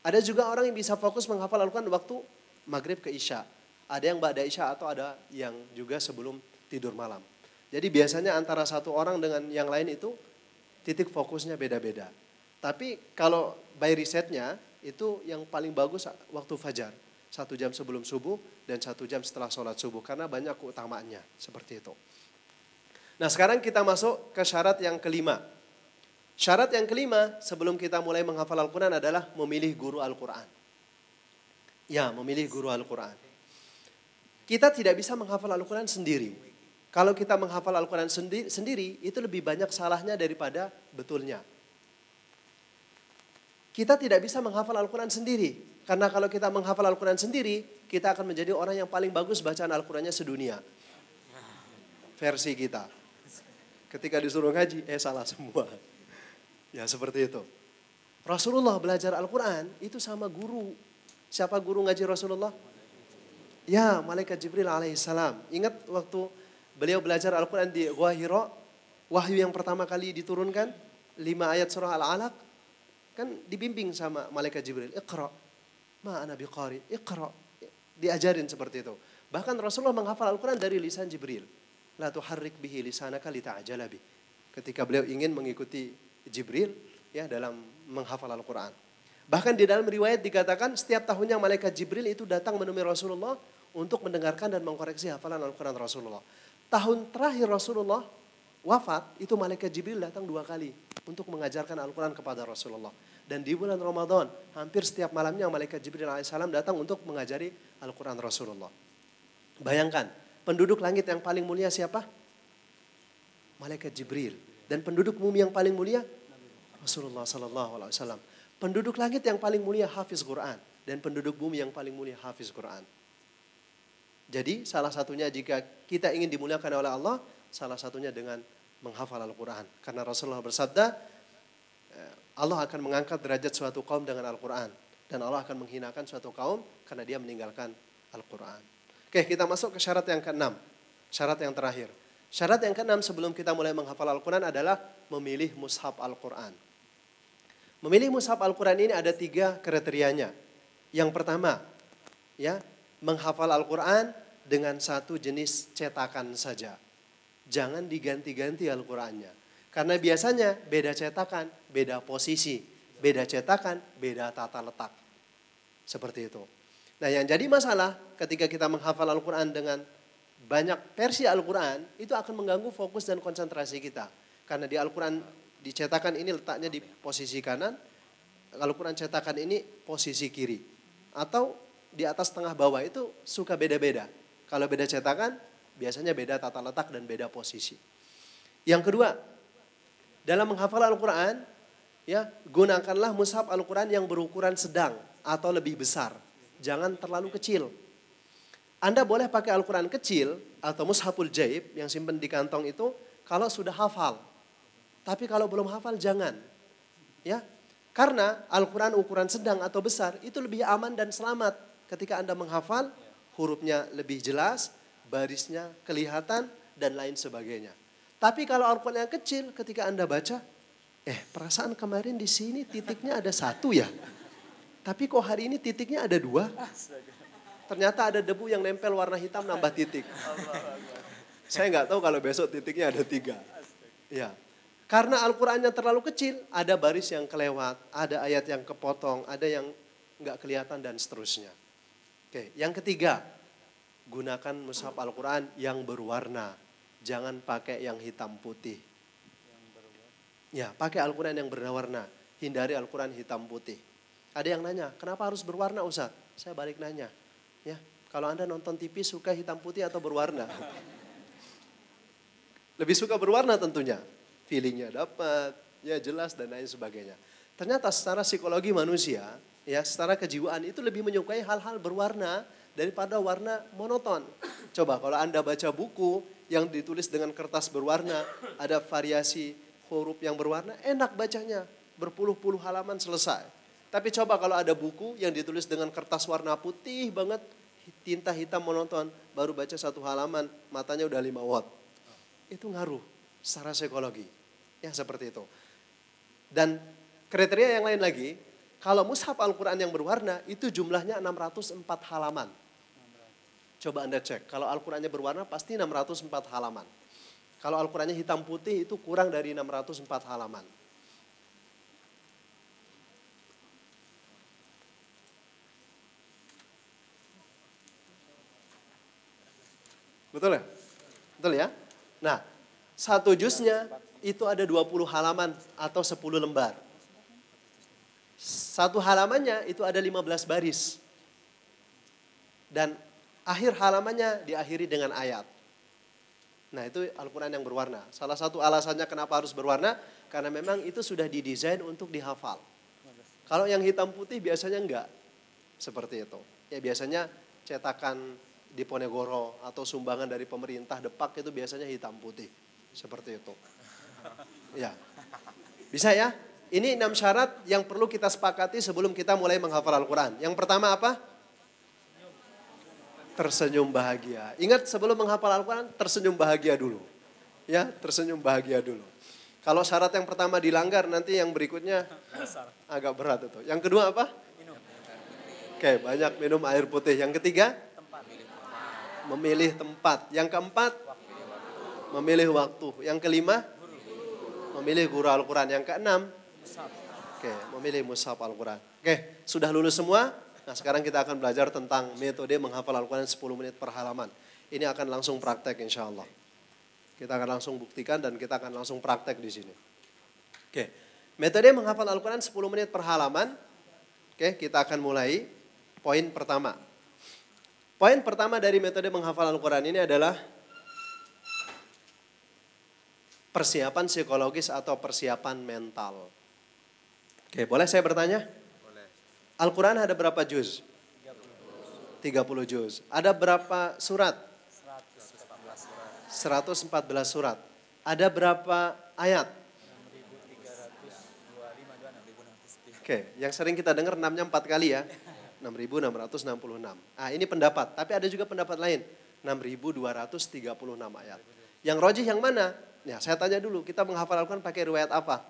Ada juga orang yang bisa fokus menghafal Al-Quran waktu maghrib ke isya. Ada yang ba'da isya atau ada yang juga sebelum tidur malam. Jadi biasanya antara satu orang dengan yang lain itu titik fokusnya beda-beda. Tapi kalau by risetnya itu yang paling bagus waktu fajar. 1 jam sebelum subuh dan 1 jam setelah sholat subuh. Karena banyak keutamaannya seperti itu. Nah sekarang kita masuk ke syarat yang kelima. Syarat yang kelima sebelum kita mulai menghafal Al-Quran adalah memilih guru Al-Quran. Ya, memilih guru Al-Quran. Kita tidak bisa menghafal Al-Quran sendiri. Kalau kita menghafal Al-Quran sendiri, itu lebih banyak salahnya daripada betulnya. Kita tidak bisa menghafal Al-Quran sendiri. Karena kalau kita menghafal Al-Quran sendiri, kita akan menjadi orang yang paling bagus bacaan Al-Qurannya sedunia. Versi kita. Ketika disuruh ngaji, salah semua. Ya seperti itu. Rasulullah belajar Al-Quran itu sama guru. Siapa guru ngaji Rasulullah? Ya, Malaikat Jibril alaihissalam. Ingat waktu beliau belajar Al-Quran di Gua Hira, wahyu yang pertama kali diturunkan, 5 ayat surah Al-Alaq, kan dibimbing sama Malaikat Jibril. Iqra, ma ana biqari, iqra. Diajarin seperti itu. Bahkan Rasulullah menghafal Al-Quran dari lisan Jibril. La tuharrik bihi lisanaka lita'ajala bih. Ketika beliau ingin mengikuti Jibril ya dalam menghafal Al-Quran. Bahkan di dalam riwayat dikatakan setiap tahunnya Malaikat Jibril itu datang menemui Rasulullah untuk mendengarkan dan mengkoreksi hafalan Al-Quran Rasulullah. Tahun terakhir Rasulullah wafat, itu Malaikat Jibril datang 2 kali untuk mengajarkan Al-Quran kepada Rasulullah. Dan di bulan Ramadan, hampir setiap malamnya Malaikat Jibril alaihissalam datang untuk mengajari Al-Quran Rasulullah. Bayangkan, penduduk langit yang paling mulia siapa? Malaikat Jibril. Dan penduduk bumi yang paling mulia? Rasulullah SAW. Penduduk langit yang paling mulia hafiz Quran. Dan penduduk bumi yang paling mulia hafiz Quran. Jadi salah satunya jika kita ingin dimuliakan oleh Allah, salah satunya dengan menghafal Al-Quran. Karena Rasulullah bersabda, Allah akan mengangkat derajat suatu kaum dengan Al-Quran. Dan Allah akan menghinakan suatu kaum karena dia meninggalkan Al-Quran. Oke, kita masuk ke syarat yang ke-6. Syarat yang terakhir. Syarat yang ke-6 sebelum kita mulai menghafal Al-Quran adalah memilih mushaf Al-Quran. Memilih mushaf Al-Quran ini ada 3 kriterianya. Yang pertama, ya, menghafal Al-Quran dengan satu jenis cetakan saja. Jangan diganti-ganti Al-Qurannya. Karena biasanya beda cetakan, beda posisi. Beda cetakan, beda tata letak. Seperti itu. Nah yang jadi masalah ketika kita menghafal Al-Quran dengan banyak versi Al-Quran itu akan mengganggu fokus dan konsentrasi kita. Karena di Al-Quran dicetakan ini letaknya di posisi kanan, Al-Quran cetakan ini posisi kiri. Atau di atas tengah bawah itu suka beda-beda. Kalau beda cetakan biasanya beda tata letak dan beda posisi. Yang kedua, dalam menghafal Al-Quran, ya gunakanlah mushaf Al-Quran yang berukuran sedang atau lebih besar. Jangan terlalu kecil. Anda boleh pakai Al-Quran kecil atau mushaful jaib yang simpan di kantong itu kalau sudah hafal. Tapi kalau belum hafal jangan. Ya, karena Al-Quran ukuran sedang atau besar itu lebih aman dan selamat. Ketika Anda menghafal, hurufnya lebih jelas, barisnya kelihatan dan lain sebagainya. Tapi kalau Al-Quran yang kecil ketika Anda baca, perasaan kemarin di sini titiknya ada 1 ya. Tapi kok hari ini titiknya ada 2. Ternyata ada debu yang nempel warna hitam nambah titik. Saya nggak tahu kalau besok titiknya ada 3. Ya. Karena Al-Qurannya terlalu kecil, ada baris yang kelewat, ada ayat yang kepotong, ada yang nggak kelihatan dan seterusnya. Oke, yang ketiga, gunakan mushaf Al-Quran yang berwarna. Jangan pakai yang hitam putih. Ya, pakai Al-Quran yang berwarna. Hindari Al-Quran hitam putih. Ada yang nanya, kenapa harus berwarna Ustaz? Saya balik nanya. Ya, kalau Anda nonton TV suka hitam putih atau berwarna? Lebih suka berwarna tentunya. Feelingnya dapat, ya jelas dan lain sebagainya. Ternyata secara psikologi manusia, ya secara kejiwaan itu lebih menyukai hal-hal berwarna daripada warna monoton. Coba kalau Anda baca buku yang ditulis dengan kertas berwarna, ada variasi huruf yang berwarna, enak bacanya. Berpuluh-puluh halaman selesai. Tapi coba kalau ada buku yang ditulis dengan kertas warna putih banget, tinta hitam monoton, baru baca 1 halaman, matanya udah 5 watt. Itu ngaruh secara psikologi. Ya seperti itu. Dan kriteria yang lain lagi, kalau mushaf Al-Quran yang berwarna itu jumlahnya 604 halaman. Coba Anda cek, kalau Al-Qurannya berwarna pasti 604 halaman. Kalau Al-Qurannya hitam putih itu kurang dari 604 halaman. Betul ya? Betul ya? Nah, 1 juznya itu ada 20 halaman atau 10 lembar. 1 halamannya itu ada 15 baris. Dan akhir halamannya diakhiri dengan ayat. Nah itu Al-Quran yang berwarna. Salah satu alasannya kenapa harus berwarna, karena memang itu sudah didesain untuk dihafal. Kalau yang hitam putih biasanya enggak. Seperti itu. Ya biasanya cetakan Diponegoro atau sumbangan dari pemerintah Depak itu biasanya hitam putih. Seperti itu. Ya. Bisa ya? Ini 6 syarat yang perlu kita sepakati sebelum kita mulai menghafal Al-Quran. Yang pertama apa? Tersenyum bahagia. Ingat sebelum menghafal Al-Quran, tersenyum bahagia dulu. Ya, tersenyum bahagia dulu. Kalau syarat yang pertama dilanggar, nanti yang berikutnya agak berat itu. Yang kedua apa? Oke, banyak minum air putih. Yang ketiga? Memilih tempat. Yang keempat? Memilih waktu. Yang kelima? Memilih guru Al-Quran. Yang keenam? Oke, memilih mushaf Al-Quran. Oke, sudah lulus semua? Nah sekarang kita akan belajar tentang metode menghafal Al-Quran 10 menit per halaman. Ini akan langsung praktek insya Allah. Kita akan langsung buktikan dan kita akan langsung praktek di sini. Oke, metode menghafal Al-Quran 10 menit per halaman. Oke, kita akan mulai. Poin pertama. Poin pertama dari metode menghafal Al-Quran ini adalah persiapan psikologis atau persiapan mental. Oke, boleh saya bertanya? Boleh. Al-Quran ada berapa juz? 30 juz. Ada berapa surat? 114 surat. Ada berapa ayat? 6.325. Oke, yang sering kita dengar 6-nya 4 kali ya. 6.666. Ah, ini pendapat, tapi ada juga pendapat lain. 6.236 ayat. Yang rojih yang mana? Ya, saya tanya dulu, kita menghafal Al-Quran pakai riwayat apa?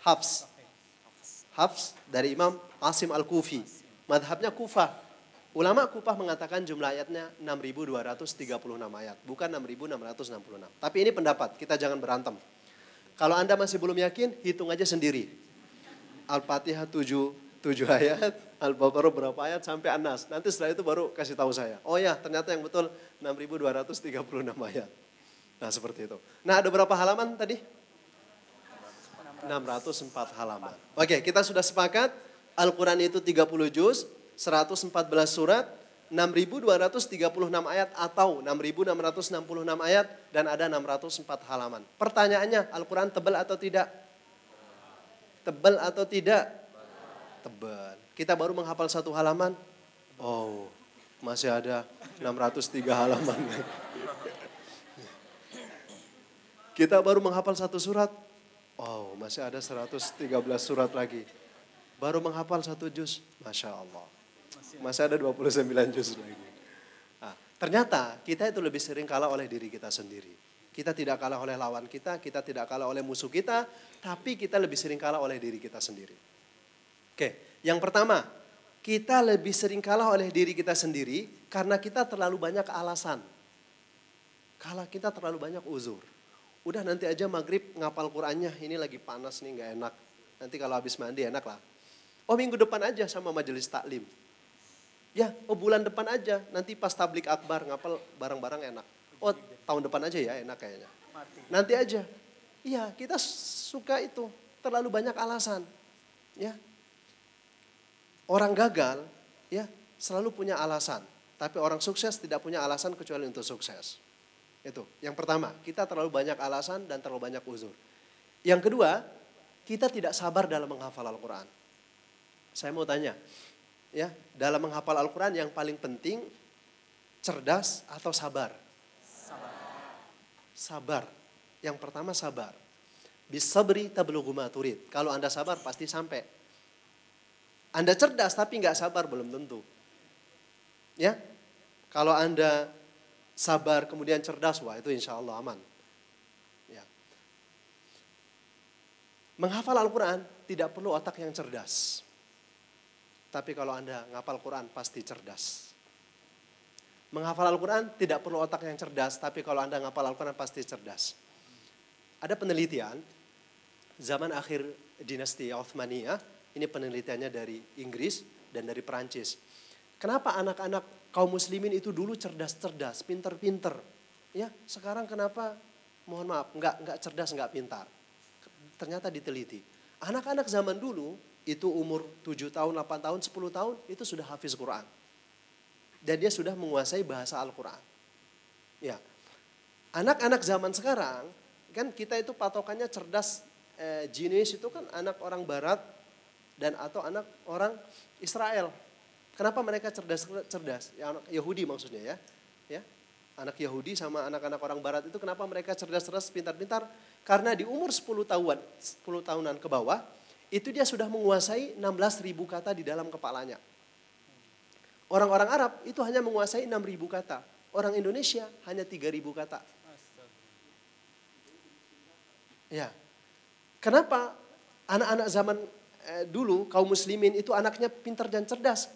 Hafs. Hafs dari Imam Asim Al-Kufi. Madhabnya Kufah. Ulama Kufah mengatakan jumlah ayatnya 6.236 ayat. Bukan 6.666. Tapi ini pendapat, kita jangan berantem. Kalau Anda masih belum yakin, hitung aja sendiri. Al-Fatihah 7 ayat. Al-Baqarah berapa ayat sampai An-Nas. Nanti setelah itu baru kasih tahu saya. Oh ya, ternyata yang betul 6.236 ayat. Nah, seperti itu. Nah, ada berapa halaman tadi? 604 halaman. Oke, kita sudah sepakat Al-Quran itu 30 juz, 114 surat, 6.236 ayat atau 6.666 ayat dan ada 604 halaman. Pertanyaannya, Al-Quran tebal atau tidak? Tebal atau tidak? Tebal. Kita baru menghafal satu halaman. Oh, masih ada 603 halaman. Kita baru menghafal satu surat. Oh, masih ada 113 surat lagi. Baru menghafal satu juz. Masya Allah. Masih ada 29 juz lagi. Nah, ternyata kita itu lebih sering kalah oleh diri kita sendiri. Kita tidak kalah oleh lawan kita tidak kalah oleh musuh kita, tapi kita lebih sering kalah oleh diri kita sendiri. Oke, yang pertama, kita lebih sering kalah oleh diri kita sendiri karena kita terlalu banyak alasan. Kalau kita terlalu banyak uzur. Udah nanti aja maghrib ngapal Qur'annya, ini lagi panas nih gak enak. Nanti kalau habis mandi enak lah. Oh minggu depan aja sama majelis taklim. Ya, oh bulan depan aja, nanti pas tablik akbar ngapal bareng-bareng enak. Oh tahun depan aja ya enak kayaknya. Nanti aja. Iya kita suka itu, terlalu banyak alasan. Ya. Orang gagal ya selalu punya alasan. Tapi orang sukses tidak punya alasan kecuali untuk sukses. Itu yang pertama, kita terlalu banyak alasan dan terlalu banyak uzur. Yang kedua, kita tidak sabar dalam menghafal Al-Quran. Saya mau tanya, ya dalam menghafal Al-Quran yang paling penting cerdas atau sabar? Sabar. Yang pertama sabar. Bisabri tablughu ma turid. Kalau Anda sabar pasti sampai. Anda cerdas tapi nggak sabar belum tentu. Ya, kalau Anda sabar kemudian cerdas, wah itu insya Allah aman. Ya. Menghafal Al-Quran tidak perlu otak yang cerdas. Tapi kalau Anda ngapal Quran pasti cerdas. Menghafal Al-Quran tidak perlu otak yang cerdas, tapi kalau Anda ngapal Al-Quran pasti cerdas. Ada penelitian zaman akhir dinasti Utsmaniyah, ini penelitiannya dari Inggris dan dari Perancis. Kenapa anak-anak kaum muslimin itu dulu cerdas-cerdas, pinter-pinter. Ya, sekarang kenapa mohon maaf, enggak cerdas, enggak pintar. Ternyata diteliti. Anak-anak zaman dulu itu umur 7 tahun, 8 tahun, 10 tahun itu sudah hafiz Quran. Dan dia sudah menguasai bahasa Al-Quran. Ya. Anak-anak zaman sekarang, kan kita itu patokannya cerdas, genius itu kan anak orang barat dan atau anak orang Israel. Kenapa mereka cerdas? Ya, anak Yahudi maksudnya ya. Ya. Anak Yahudi sama anak-anak orang barat itu kenapa mereka cerdas-cerdas, pintar-pintar? Karena di umur 10 tahunan ke bawah, itu dia sudah menguasai 16.000 kata di dalam kepalanya. Orang-orang Arab itu hanya menguasai 6.000 kata. Orang Indonesia hanya 3.000 kata. Ya. Kenapa anak-anak zaman dulu kaum muslimin itu anaknya pintar dan cerdas?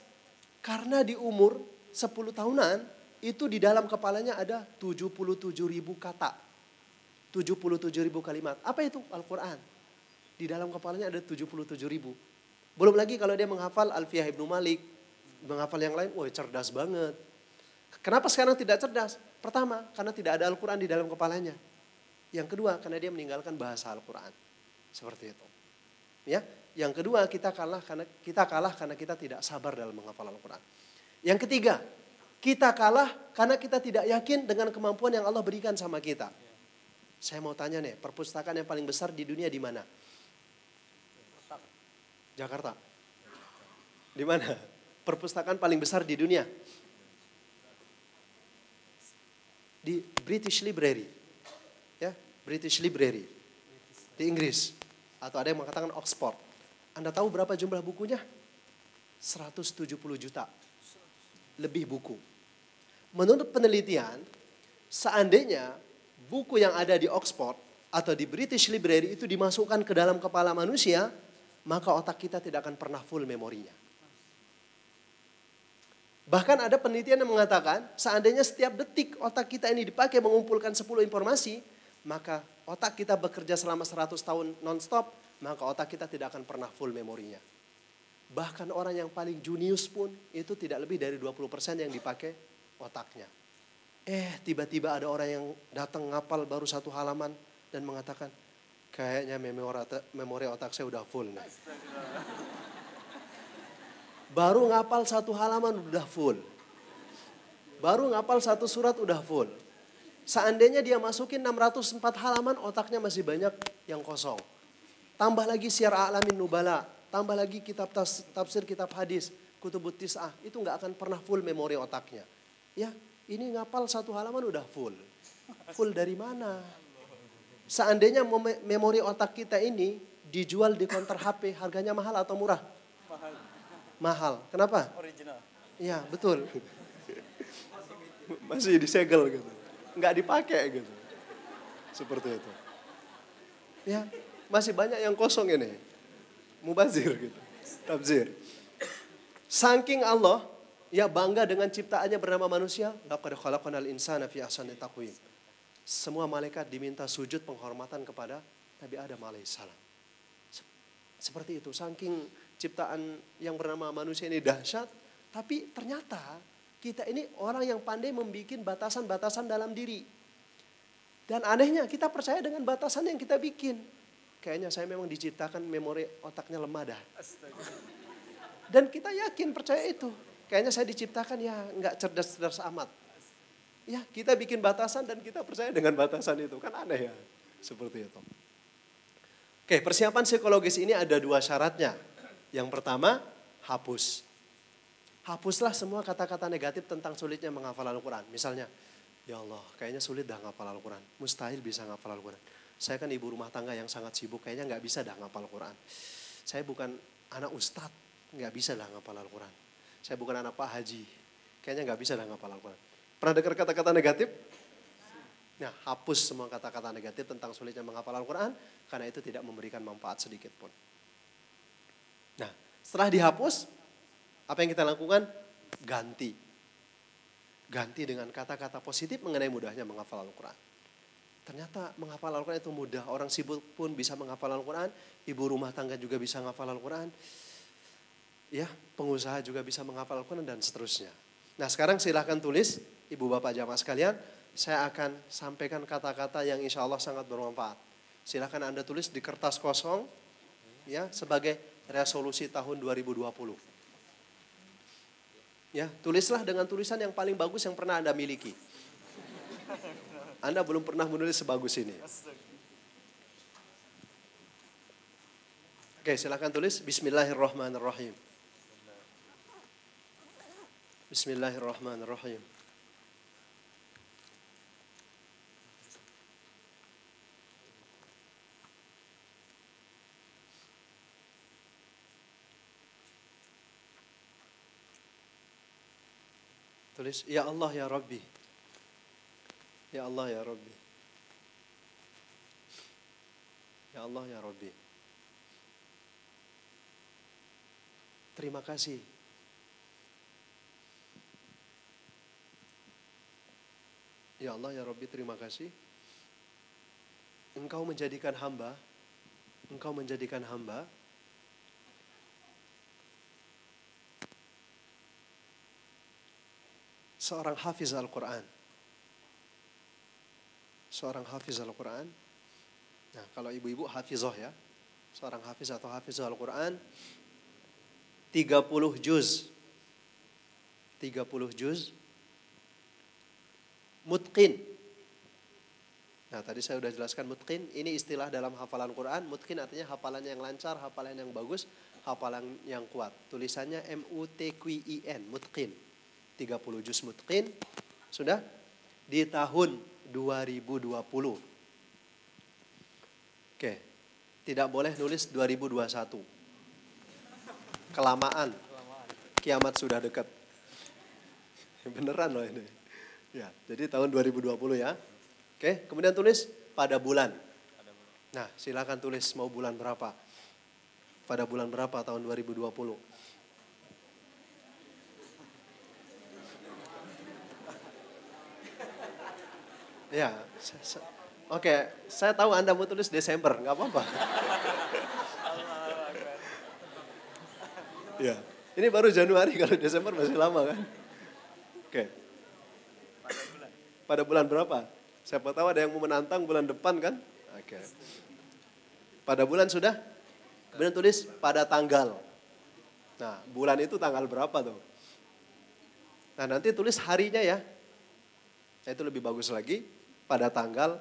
Karena di umur 10 tahunan itu di dalam kepalanya ada 77.000 kata. 77.000 kalimat. Apa itu? Al-Quran. Di dalam kepalanya ada 77.000. Belum lagi kalau dia menghafal Alfiyah Ibnu Malik, menghafal yang lain, wah cerdas banget. Kenapa sekarang tidak cerdas? Pertama, karena tidak ada Al-Quran di dalam kepalanya. Yang kedua, karena dia meninggalkan bahasa Al-Quran. Seperti itu. Ya, yang kedua kita kalah karena kita tidak sabar dalam menghafal Al-Quran. Yang ketiga, kita kalah karena kita tidak yakin dengan kemampuan yang Allah berikan sama kita. Saya mau tanya nih, perpustakaan yang paling besar di dunia di mana? Jakarta. Di mana? Perpustakaan paling besar di dunia? Di British Library. Ya, British Library. Di Inggris. Atau ada yang mengatakan Oxford. Anda tahu berapa jumlah bukunya? 170 juta. Lebih buku. Menurut penelitian, seandainya buku yang ada di Oxford atau di British Library itu dimasukkan ke dalam kepala manusia, maka otak kita tidak akan pernah full memorinya. Bahkan ada penelitian yang mengatakan, seandainya setiap detik otak kita ini dipakai mengumpulkan 10 informasi, maka otak kita bekerja selama 100 tahun non-stop, maka otak kita tidak akan pernah full memorinya. Bahkan orang yang paling junius pun itu tidak lebih dari 20% yang dipakai otaknya. Tiba-tiba ada orang yang datang ngapal baru 1 halaman dan mengatakan, kayaknya memori otak saya udah full nih. Baru ngapal 1 halaman udah full. Baru ngapal 1 surat udah full. Seandainya dia masukin 604 halaman, otaknya masih banyak yang kosong. Tambah lagi Syiar A'lamin Nubala, tambah lagi kitab tafsir, kitab hadis, Kutubut Tis'ah, itu nggak akan pernah full memori otaknya. Ya, ini ngapal 1 halaman udah full. Full dari mana? Seandainya memori otak kita ini dijual di konter HP, harganya mahal atau murah? Mahal. Kenapa? Original. Iya, betul. Masih disegel gitu. Nggak dipakai gitu. Seperti itu. Ya, masih banyak yang kosong ini. Mubazir gitu. Tabzir. Saking Allah ya bangga dengan ciptaannya bernama manusia, laqad khalaqnal insana fi ahsani taqwim. Semua malaikat diminta sujud penghormatan kepada Nabi Adam alaihissalam. Seperti itu, saking ciptaan yang bernama manusia ini dahsyat, tapi ternyata kita ini orang yang pandai membuat batasan-batasan dalam diri. Dan anehnya kita percaya dengan batasan yang kita bikin. Kayaknya saya memang diciptakan memori otaknya lemah dah. Dan kita yakin percaya itu. Kayaknya saya diciptakan ya nggak cerdas-cerdas amat. Ya kita bikin batasan dan kita percaya dengan batasan itu. Kan aneh ya. Seperti itu. Oke, persiapan psikologis ini ada 2 syaratnya. Yang pertama, hapus. Hapuslah semua kata-kata negatif tentang sulitnya menghafal Al-Quran. Misalnya, ya Allah kayaknya sulit dah ngapal Al-Quran. Mustahil bisa ngapal Al-Quran. Saya kan ibu rumah tangga yang sangat sibuk, kayaknya nggak bisa dah ngapal Al-Quran. Saya bukan anak ustadz, nggak bisa dah ngapal Al-Quran. Saya bukan anak Pak Haji, kayaknya nggak bisa dah ngapal Al-Quran. Pernah dengar kata-kata negatif? Nah, hapus semua kata-kata negatif tentang sulitnya menghafal Al-Quran, karena itu tidak memberikan manfaat sedikit pun. Nah, setelah dihapus, apa yang kita lakukan? Ganti. Ganti dengan kata-kata positif mengenai mudahnya menghafal Al-Quran. Ternyata menghafal Al-Quran itu mudah. Orang sibuk pun bisa menghafal Al-Quran. Ibu rumah tangga juga bisa menghafal Al-Quran. Ya, pengusaha juga bisa menghafal Al-Quran dan seterusnya. Nah, sekarang silahkan tulis, ibu bapak jamaah sekalian. Saya akan sampaikan kata-kata yang insya Allah sangat bermanfaat. Silahkan Anda tulis di kertas kosong. Ya, sebagai resolusi tahun 2020. Ya, tulislah dengan tulisan yang paling bagus yang pernah Anda miliki. Anda belum pernah menulis sebagus ini. Oke, silakan tulis Bismillahirrahmanirrahim. Bismillahirrahmanirrahim. Tulis, Ya Allah ya Rabbi. Ya Allah ya Rabbi. Ya Allah ya Rabbi. Terima kasih. Ya Allah ya Rabbi, terima kasih. Engkau menjadikan hamba seorang hafiz Al-Quran. Seorang hafiz Al-Quran. Nah, kalau ibu-ibu hafizah ya. Seorang hafiz atau hafiz Al-Quran. 30 juz. 30 juz. Mutqin. Nah, tadi saya sudah jelaskan mutqin. Ini istilah dalam hafalan Quran. Mutqin artinya hafalan yang lancar, hafalan yang bagus, hafalan yang kuat. Tulisannya M-U-T-Q-I-N. Mutqin. 30 juz mutqin. Sudah? Di tahun 2020. Oke. Tidak boleh nulis 2021. Kelamaan. Kiamat sudah dekat. Beneran loh ini. Ya, jadi tahun 2020 ya. Oke, kemudian tulis pada bulan. Nah, silakan tulis mau bulan berapa. Pada bulan berapa tahun 2020. Ya, oke, saya tahu Anda mau tulis Desember, nggak apa-apa. Ya, ini baru Januari, kalau Desember masih lama kan? Oke. Pada bulan berapa? Siapa tahu ada yang mau menantang bulan depan kan? Oke. Pada bulan sudah? Kemudian tulis pada tanggal. Nah, bulan itu tanggal berapa tuh? Nah, nanti tulis harinya ya. Nah, itu lebih bagus lagi. Pada tanggal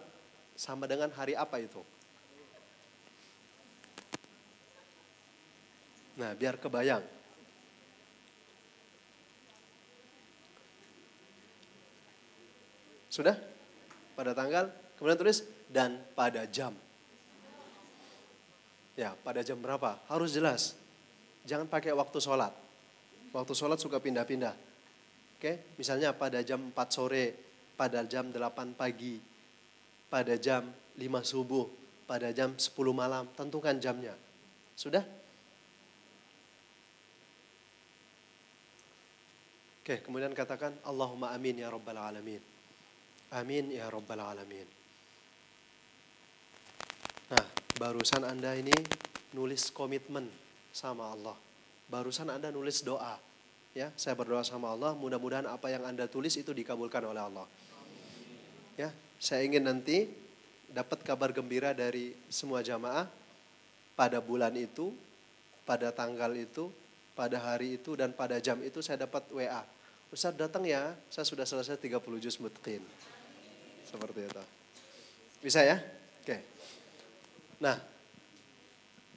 sama dengan hari apa itu? Nah, biar kebayang. Sudah? Pada tanggal, kemudian tulis dan pada jam. Ya, pada jam berapa? Harus jelas. Jangan pakai waktu sholat. Waktu sholat suka pindah-pindah. Oke, misalnya pada jam 4 sore, pada jam 8 pagi, pada jam 5 subuh, pada jam 10 malam. Tentukan jamnya. Sudah? Oke, kemudian katakan Allahumma amin ya rabbal alamin. Amin ya rabbal alamin. Nah, barusan Anda ini nulis komitmen sama Allah. Barusan Anda nulis doa. Ya, saya berdoa sama Allah, mudah-mudahan apa yang Anda tulis itu dikabulkan oleh Allah. Ya, saya ingin nanti dapat kabar gembira dari semua jamaah pada bulan itu, pada tanggal itu, pada hari itu, dan pada jam itu saya dapat WA. Ustaz datang ya, saya sudah selesai 30 juz mutqin. Seperti itu. Bisa ya? Oke. Nah,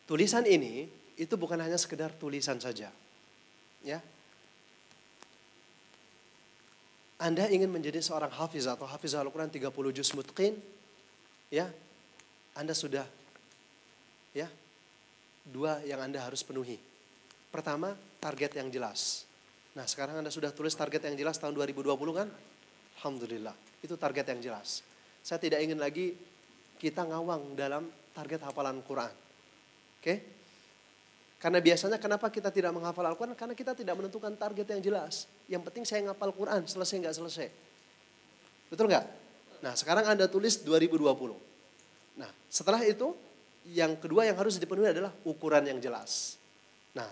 tulisan ini itu bukan hanya sekedar tulisan saja. Ya. Anda ingin menjadi seorang hafiz atau hafiz Al-Quran 30 juz mutqin, ya, Anda sudah, ya, dua yang Anda harus penuhi. Pertama, target yang jelas. Nah, sekarang Anda sudah tulis target yang jelas tahun 2020 kan? Alhamdulillah, itu target yang jelas. Saya tidak ingin lagi kita ngawang dalam target hafalan Quran. Oke? Karena biasanya kenapa kita tidak menghafal Al-Quran? Karena kita tidak menentukan target yang jelas. Yang penting saya ngapal Quran, selesai nggak selesai. Betul nggak? Nah, sekarang Anda tulis 2020. Nah, setelah itu, yang kedua yang harus dipenuhi adalah ukuran yang jelas. Nah,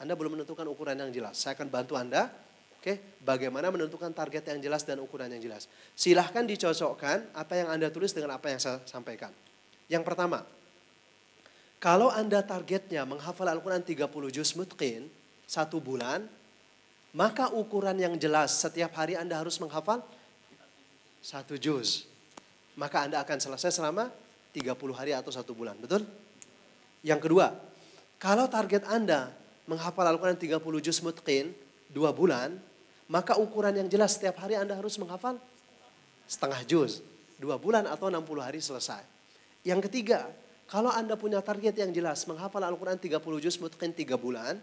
Anda belum menentukan ukuran yang jelas. Saya akan bantu Anda, oke, bagaimana menentukan target yang jelas dan ukuran yang jelas. Silahkan dicocokkan apa yang Anda tulis dengan apa yang saya sampaikan. Yang pertama, kalau Anda targetnya menghafal Al-Quran 30 juz mutqin, 1 bulan, maka ukuran yang jelas setiap hari Anda harus menghafal 1 juz. Maka Anda akan selesai selama 30 hari atau 1 bulan, betul? Yang kedua, kalau target Anda menghafal Al-Quran 30 juz mutqin 2 bulan, maka ukuran yang jelas setiap hari Anda harus menghafal setengah juz. 2 bulan atau 60 hari selesai. Yang ketiga, kalau Anda punya target yang jelas menghafal Al-Quran 30 juz mutqin 3 bulan,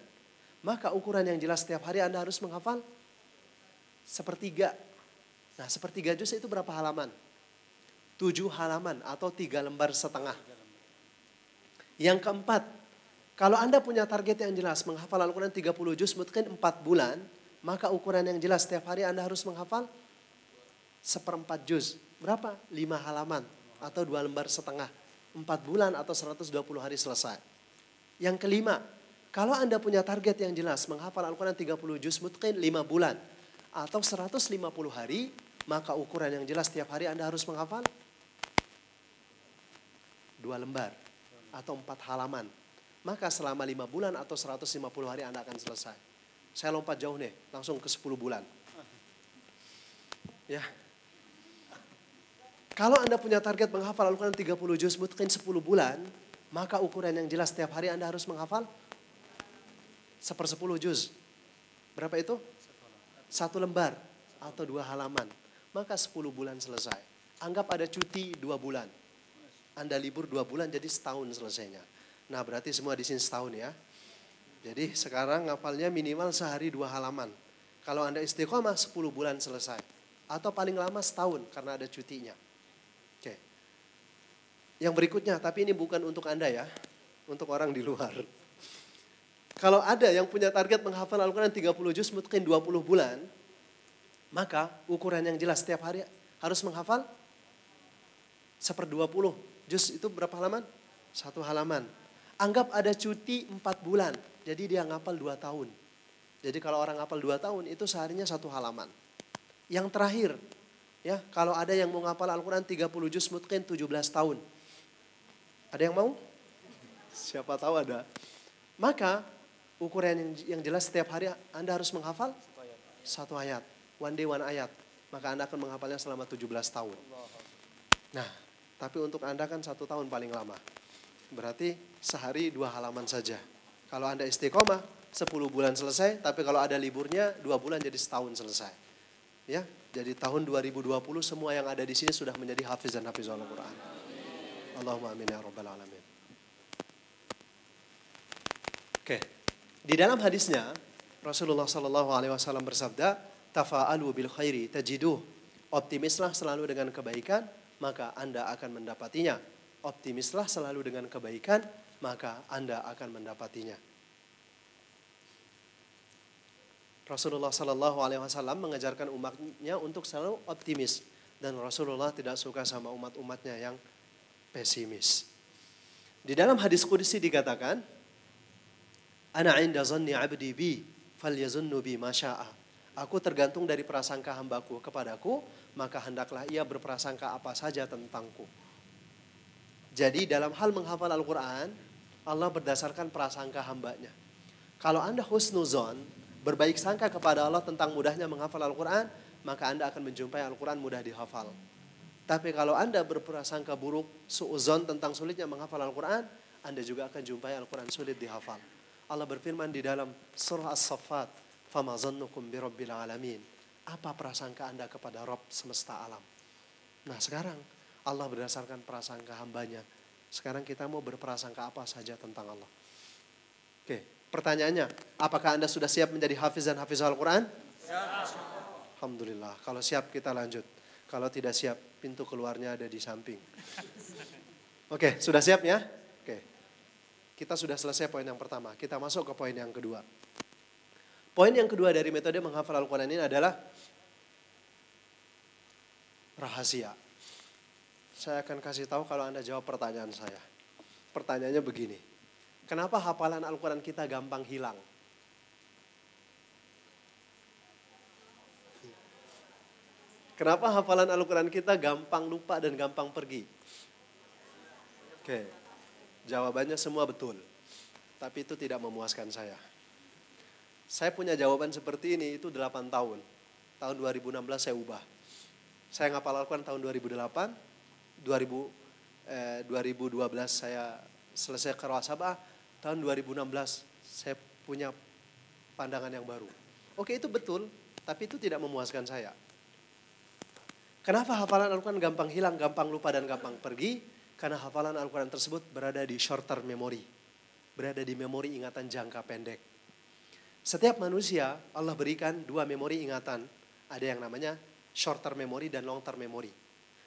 maka ukuran yang jelas setiap hari Anda harus menghafal sepertiga. Nah, sepertiga juz itu berapa halaman? 7 halaman atau 3 lembar setengah. Yang keempat, kalau Anda punya target yang jelas menghafal Al-Quran 30 juz mutqin 4 bulan, maka ukuran yang jelas setiap hari Anda harus menghafal 1/4 juz. Berapa? 5 halaman atau 2 lembar setengah. 4 bulan atau 120 hari selesai. Yang kelima, kalau Anda punya target yang jelas menghafal Al-Quran 30 juz mutqin 5 bulan atau 150 hari, maka ukuran yang jelas setiap hari Anda harus menghafal 2 lembar atau 4 halaman. Maka selama 5 bulan atau 150 hari Anda akan selesai. Saya lompat jauh nih, langsung ke 10 bulan. Ya. Kalau Anda punya target menghafal Al-Quran 30 juz mutqin 10 bulan, maka ukuran yang jelas setiap hari Anda harus menghafal 1/10 juz. Berapa itu? 1 lembar atau 2 halaman. Maka 10 bulan selesai. Anggap ada cuti 2 bulan. Anda libur 2 bulan jadi setahun selesainya. Nah, berarti semua di sini setahun ya. Jadi sekarang ngapalnya minimal sehari 2 halaman. Kalau Anda istiqomah 10 bulan selesai. Atau paling lama setahun karena ada cutinya. Oke. Yang berikutnya, tapi ini bukan untuk Anda ya. Untuk orang di luar. Kalau ada yang punya target menghafal Al-Quran 30 juz mutqin 20 bulan. Maka ukuran yang jelas setiap hari harus menghafal 1/20 juz itu berapa halaman? 1 halaman. Anggap ada cuti 4 bulan. Jadi dia ngapal 2 tahun. Jadi kalau orang ngapal 2 tahun itu seharinya 1 halaman. Yang terakhir, ya kalau ada yang mau ngapal Al-Quran 30 juz mungkin 17 tahun. Ada yang mau? Siapa tahu ada. Maka ukuran yang jelas setiap hari Anda harus menghafal 1 ayat. One day one ayat. Maka Anda akan menghafalnya selama 17 tahun. Nah, tapi untuk Anda kan 1 tahun paling lama. Berarti sehari 2 halaman saja. Kalau Anda istiqomah 10 bulan selesai. Tapi kalau ada liburnya 2 bulan jadi setahun selesai. Ya, jadi tahun 2020 semua yang ada di sini sudah menjadi hafiz dan hafizul Al-Quran. Allahumma amin ya rabbal alamin. Oke, di dalam hadisnya Rasulullah SAW bersabda, tafa'alu bil khairi tajiduh. Optimislah selalu dengan kebaikan, maka Anda akan mendapatinya. Optimislah selalu dengan kebaikan, maka Anda akan mendapatinya. Rasulullah SAW mengajarkan umatnya untuk selalu optimis. Dan Rasulullah tidak suka sama umat-umatnya yang pesimis. Di dalam hadis qudsi dikatakan, Ana inda zanni abdi bi, falyazunnu bi masya'a. Aku tergantung dari prasangka hambaku kepadaku, maka hendaklah ia berprasangka apa saja tentangku. Jadi dalam hal menghafal Al-Quran, Allah berdasarkan prasangka hambanya. Kalau Anda husnuzon, berbaik sangka kepada Allah tentang mudahnya menghafal Al-Quran, maka Anda akan menjumpai Al-Quran mudah dihafal. Tapi kalau Anda berprasangka buruk, su'uzon tentang sulitnya menghafal Al-Quran, Anda juga akan jumpai Al-Quran sulit dihafal. Allah berfirman di dalam surah As-Saffat, "Fama zannukum bi rabbil alamin." Apa prasangka Anda kepada Rabb semesta alam? Nah sekarang Allah berdasarkan prasangka hambanya. Sekarang kita mau berprasangka apa saja tentang Allah. Oke, pertanyaannya, apakah Anda sudah siap menjadi hafiz dan hafizah Al-Quran? Ya. Alhamdulillah, kalau siap kita lanjut. Kalau tidak siap, pintu keluarnya ada di samping. Oke, sudah siap ya? Oke, kita sudah selesai poin yang pertama. Kita masuk ke poin yang kedua. Poin yang kedua dari metode menghafal Al-Quran ini adalah rahasia. Saya akan kasih tahu kalau Anda jawab pertanyaan saya. Pertanyaannya begini. Kenapa hafalan Al-Quran kita gampang hilang? Kenapa hafalan Al-Quran kita gampang lupa dan gampang pergi? Oke, jawabannya semua betul. Tapi itu tidak memuaskan saya. Saya punya jawaban seperti ini itu 8 tahun. Tahun 2016 saya ubah. Saya ngapal Al-Quran tahun 2008. 2012 saya selesai qiraah sabah. Tahun 2016 saya punya pandangan yang baru. Oke itu betul, tapi itu tidak memuaskan saya. Kenapa hafalan Al-Quran gampang hilang, gampang lupa dan gampang pergi? Karena hafalan Al-Quran tersebut berada di short term memory. Berada di memori ingatan jangka pendek. Setiap manusia Allah berikan 2 memori ingatan. Ada yang namanya short term memory dan long term memory.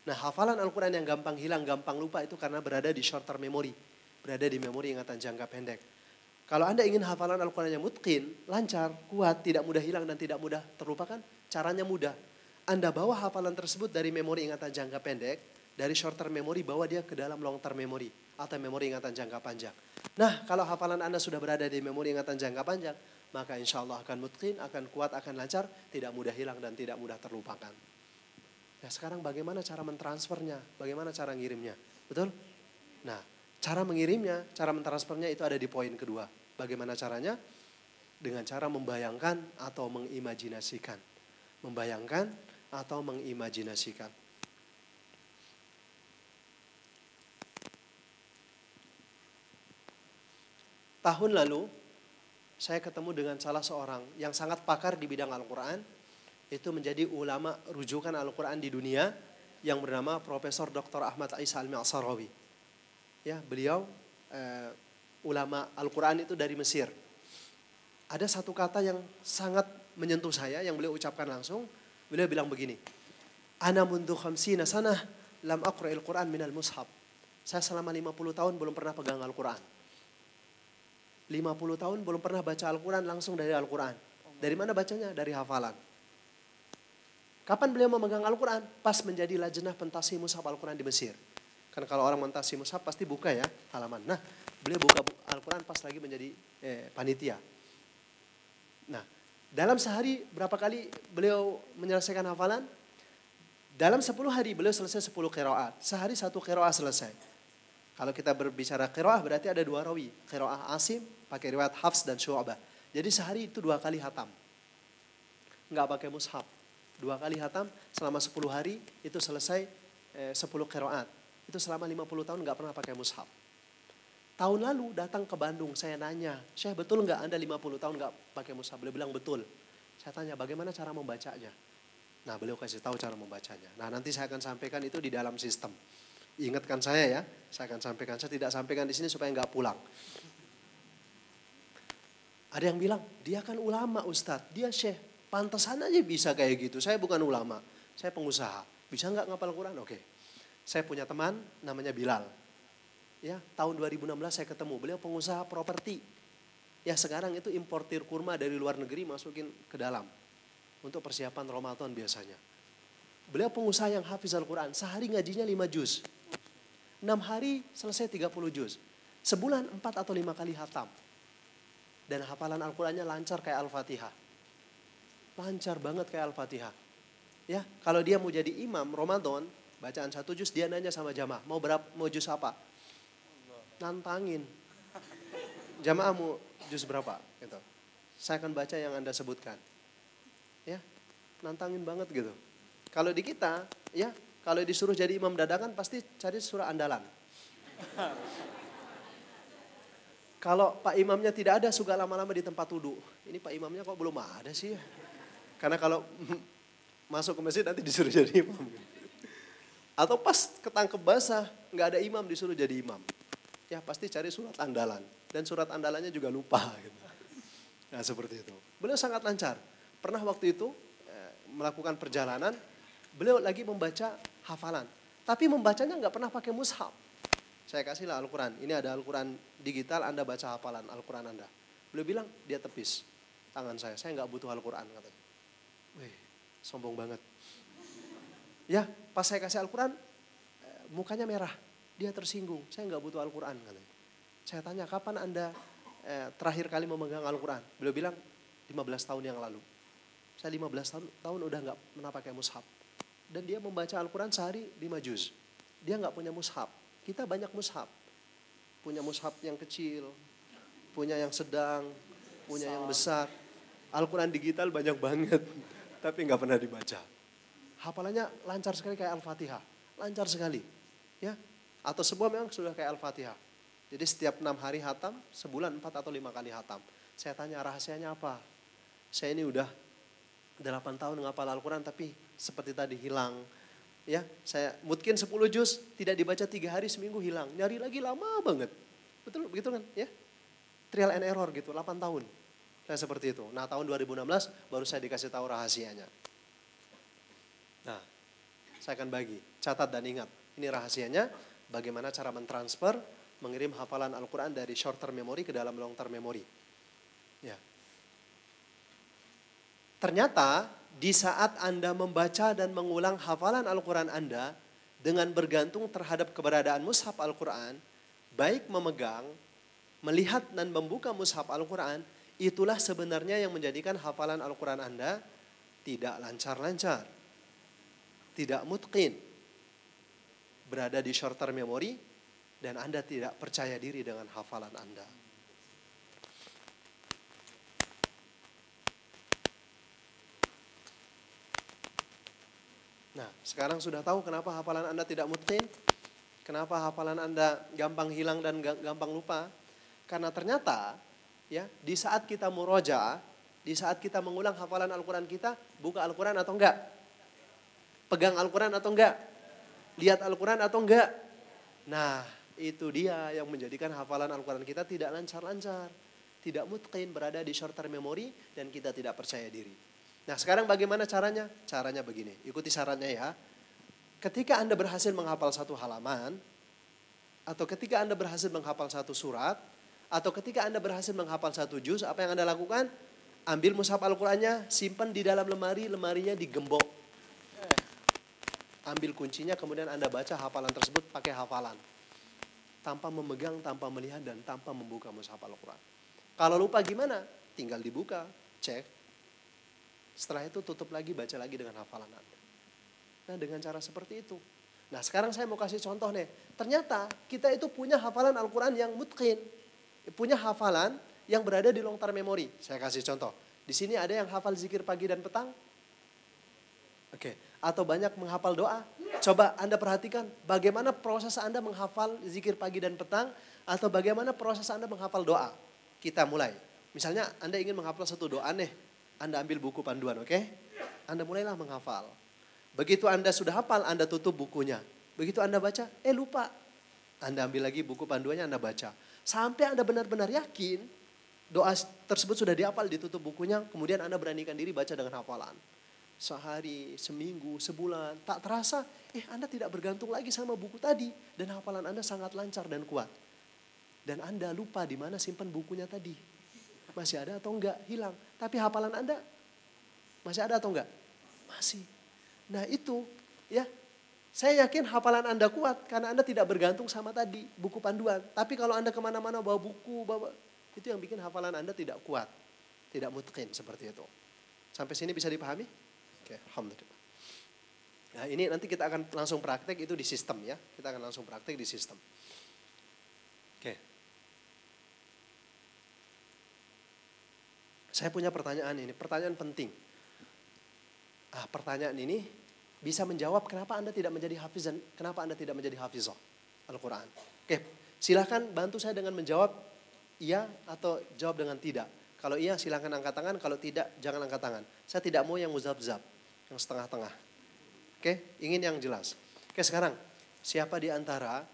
Nah hafalan Al-Quran yang gampang hilang, gampang lupa itu karena berada di short term memory. Berada di memori ingatan jangka pendek. Kalau Anda ingin hafalan Al-Quran yang mutqin, lancar, kuat, tidak mudah hilang dan tidak mudah terlupakan, caranya mudah. Anda bawa hafalan tersebut dari memori ingatan jangka pendek, dari short term memory bawa dia ke dalam long term memory atau memori ingatan jangka panjang. Nah kalau hafalan Anda sudah berada di memori ingatan jangka panjang, maka insya Allah akan mutqin, akan kuat, akan lancar, tidak mudah hilang dan tidak mudah terlupakan. Nah sekarang bagaimana cara mentransfernya, bagaimana cara ngirimnya, betul? Nah cara mengirimnya, cara mentransfernya itu ada di poin kedua. Bagaimana caranya? Dengan cara membayangkan atau mengimajinasikan. Membayangkan atau mengimajinasikan. Tahun lalu saya ketemu dengan salah seorang yang sangat pakar di bidang Al-Quran. Itu menjadi ulama rujukan Al-Quran di dunia yang bernama Profesor Dr. Ahmad Isa Al-Mi'asarawi. Ya, beliau ulama Al-Quran itu dari Mesir. Ada satu kata yang sangat menyentuh saya yang beliau ucapkan langsung. Beliau bilang begini, Ana mundu khamsina sanah lam aqra'il Quran minal mushaf. Saya selama 50 tahun belum pernah pegang Al-Quran. 50 tahun belum pernah baca Al-Quran langsung dari Al-Quran. Dari mana bacanya? Dari hafalan. Kapan beliau memegang Al-Quran? Pas menjadi lajnah pentasi mushaf Al-Quran di Mesir. Kan kalau orang mentasi mushaf pasti buka ya halaman. Nah, beliau buka Al-Quran pas lagi menjadi panitia. Nah, dalam sehari berapa kali beliau menyelesaikan hafalan? Dalam 10 hari beliau selesai 10 qiraat. Sehari 1 qiraat selesai. Kalau kita berbicara qiraat berarti ada 2 rawi. Qiraat Asim pakai riwayat Hafs dan Syu'bah. Jadi sehari itu 2 kali hatam. Enggak pakai mushaf. 2 kali hatam selama 10 hari itu selesai 10 qiraat. Itu selama 50 tahun enggak pernah pakai mushaf. Tahun lalu datang ke Bandung, saya nanya, Syekh betul enggak Anda 50 tahun enggak pakai mushaf? Beliau bilang betul. Saya tanya bagaimana cara membacanya? Nah beliau kasih tahu cara membacanya. Nah nanti saya akan sampaikan itu di dalam sistem. Ingatkan saya ya, saya akan sampaikan. Saya tidak sampaikan di sini supaya enggak pulang. Ada yang bilang, dia kan ulama Ustadz, dia Syekh. Pantesan aja bisa kayak gitu. Saya bukan ulama, saya pengusaha. Bisa enggak ngapal Quran? Oke. Saya punya teman namanya Bilal. Ya, tahun 2016 saya ketemu. Beliau pengusaha properti. Ya sekarang itu importir kurma dari luar negeri masukin ke dalam. Untuk persiapan Ramadan biasanya. Beliau pengusaha yang hafiz Al-Quran. Sehari ngajinya 5 juz. 6 hari selesai 30 juz. Sebulan 4 atau 5 kali hatam. Dan hafalan Al-Qurannya lancar kayak Al-Fatihah. Lancar banget kayak Al-Fatihah. Ya, kalau dia mau jadi imam Ramadan, bacaan 1 juz dia nanya sama jamaah, mau juz apa? Nantangin. Jamaah mau juz berapa? Gitu. Saya akan baca yang Anda sebutkan. Ya, nantangin banget gitu. Kalau di kita, ya, kalau disuruh jadi imam dadakan pasti cari surah andalan. Kalau Pak Imamnya tidak ada, suka lama-lama di tempat wudhu. Ini Pak Imamnya kok belum ada sih ya? Karena kalau masuk ke masjid nanti disuruh jadi imam. Atau pas ketangkep basah, nggak ada imam disuruh jadi imam. Ya pasti cari surat andalan. Dan surat andalannya juga lupa. Gitu. Nah seperti itu. Beliau sangat lancar. Pernah waktu itu melakukan perjalanan, beliau lagi membaca hafalan. Tapi membacanya nggak pernah pakai mushaf. Saya kasihlah Al-Quran. Ini ada Al-Quran digital, Anda baca hafalan Al-Quran Anda. Beliau bilang, dia tepis tangan saya nggak butuh Al-Quran katanya. Wih, sombong banget. Ya, pas saya kasih Al-Quran, mukanya merah. Dia tersinggung, saya nggak butuh Al-Quran katanya. Saya tanya, kapan Anda terakhir kali memegang Al-Quran? Beliau bilang, 15 tahun yang lalu. Saya 15 tahun udah nggak pernah pakai mushaf. Dan dia membaca Al-Quran sehari 5 juz. Dia nggak punya mushaf. Kita banyak mushaf. Punya mushaf yang kecil, punya yang sedang, punya yang besar. Al-Quran digital banyak banget, tapi nggak pernah dibaca. Hafalannya lancar sekali kayak Al-Fatihah. Lancar sekali. Ya. Atau semua memang sudah kayak Al-Fatihah. Jadi setiap 6 hari hatam, sebulan 4 atau 5 kali hatam. Saya tanya rahasianya apa? Saya ini udah 8 tahun ngapal Al-Quran tapi seperti tadi hilang. Ya, saya mungkin 10 juz tidak dibaca 3 hari seminggu hilang. Nyari lagi lama banget. Betul begitu kan? Ya. Trial and error gitu, 8 tahun. Saya seperti itu. Nah, tahun 2016 baru saya dikasih tahu rahasianya. Nah, saya akan bagi, catat dan ingat. Ini rahasianya, bagaimana cara mentransfer, mengirim hafalan Al-Quran dari short term memory ke dalam long term memory. Ya. Ternyata di saat Anda membaca dan mengulang hafalan Al-Quran Anda dengan bergantung terhadap keberadaan mushaf Al-Quran, baik memegang, melihat dan membuka mushaf Al-Quran, itulah sebenarnya yang menjadikan hafalan Al-Quran Anda tidak lancar-lancar, tidak mutqin, berada di short term memory, dan Anda tidak percaya diri dengan hafalan Anda. Nah, sekarang sudah tahu kenapa hafalan Anda tidak mutqin? Kenapa hafalan Anda gampang hilang dan gampang lupa? Karena ternyata ya, di saat kita murojaah, di saat kita mengulang hafalan Al-Quran kita, buka Al-Quran atau enggak? Pegang Al-Quran atau enggak? Lihat Al-Quran atau enggak? Nah, itu dia yang menjadikan hafalan Al-Quran kita tidak lancar-lancar. Tidak mutqin, berada di short term memory, dan kita tidak percaya diri. Nah sekarang bagaimana caranya? Caranya begini, ikuti sarannya ya. Ketika Anda berhasil menghafal satu halaman, atau ketika Anda berhasil menghafal satu surat, atau ketika Anda berhasil menghafal satu juz, apa yang Anda lakukan? Ambil mushaf Al-Qurannya, simpan di dalam lemari, lemarinya digembok. ambil kuncinya, kemudian Anda baca hafalan tersebut pakai hafalan. Tanpa memegang, tanpa melihat, dan tanpa membuka mushaf Al-Quran. Kalau lupa gimana? Tinggal dibuka, cek. Setelah itu tutup lagi, baca lagi dengan hafalan Anda. Nah, dengan cara seperti itu. Nah, sekarang saya mau kasih contoh nih. Ternyata kita itu punya hafalan Al-Quran yang mutqin. Punya hafalan yang berada di long term memory. Saya kasih contoh. Di sini ada yang hafal zikir pagi dan petang. Oke. Atau banyak menghafal doa. Coba Anda perhatikan bagaimana proses Anda menghafal zikir pagi dan petang. Atau bagaimana proses Anda menghafal doa. Kita mulai. Misalnya Anda ingin menghafal satu doa nih. Anda ambil buku panduan, oke? Anda mulailah menghafal. Begitu Anda sudah hafal, Anda tutup bukunya. Begitu Anda baca, lupa. Anda ambil lagi buku panduannya, Anda baca. Sampai Anda benar-benar yakin doa tersebut sudah dihafal, ditutup bukunya. Kemudian Anda beranikan diri baca dengan hafalan. Sehari, seminggu, sebulan. Tak terasa, Anda tidak bergantung lagi sama buku tadi. Dan hafalan Anda sangat lancar dan kuat. Dan Anda lupa di mana simpan bukunya tadi. Masih ada atau enggak? Hilang. Tapi hafalan Anda masih ada atau enggak? Masih. Nah itu ya, saya yakin hafalan Anda kuat karena Anda tidak bergantung sama tadi buku panduan. Tapi kalau Anda kemana-mana bawa buku, itu yang bikin hafalan Anda tidak kuat. Tidak mutqin seperti itu. Sampai sini bisa dipahami? Oke, alhamdulillah. Nah ini nanti kita akan langsung praktek itu di sistem ya. Kita akan langsung praktek di sistem. Oke. Saya punya pertanyaan ini, pertanyaan penting. Pertanyaan ini bisa menjawab kenapa Anda tidak menjadi hafiz dan kenapa Anda tidak menjadi hafizah Al-Quran. Oke, silahkan bantu saya dengan menjawab iya atau jawab dengan tidak. Kalau iya silahkan angkat tangan, kalau tidak jangan angkat tangan. Saya tidak mau yang muzab-zab, yang setengah-tengah. Oke, ingin yang jelas. Oke, sekarang siapa di antara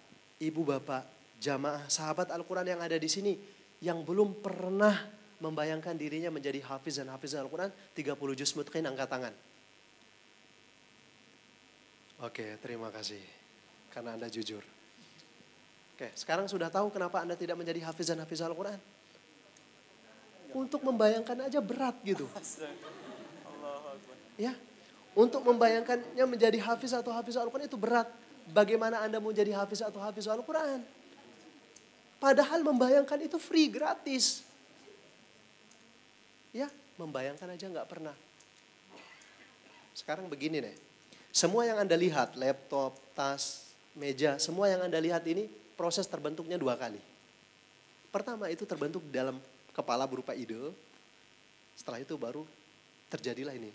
ibu bapak, jamaah, sahabat Al-Quran yang ada di sini yang belum pernah membayangkan dirinya menjadi hafiz dan hafizah Al-Quran 30 juz mutqin, angkat tangan. Oke, terima kasih. Karena Anda jujur. Oke, sekarang sudah tahu kenapa Anda tidak menjadi hafiz dan hafizah Al-Quran? Untuk membayangkan aja berat gitu. Ya, untuk membayangkannya menjadi hafiz atau hafizah Al-Quran itu berat. Bagaimana Anda mau jadi hafiz atau hafizah Al-Quran? Padahal membayangkan itu free, gratis. Ya, membayangkan aja nggak pernah. Sekarang begini nih. Semua yang Anda lihat, laptop, tas, meja, semua yang Anda lihat ini proses terbentuknya 2 kali. Pertama itu terbentuk dalam kepala berupa ide. Setelah itu baru terjadilah ini.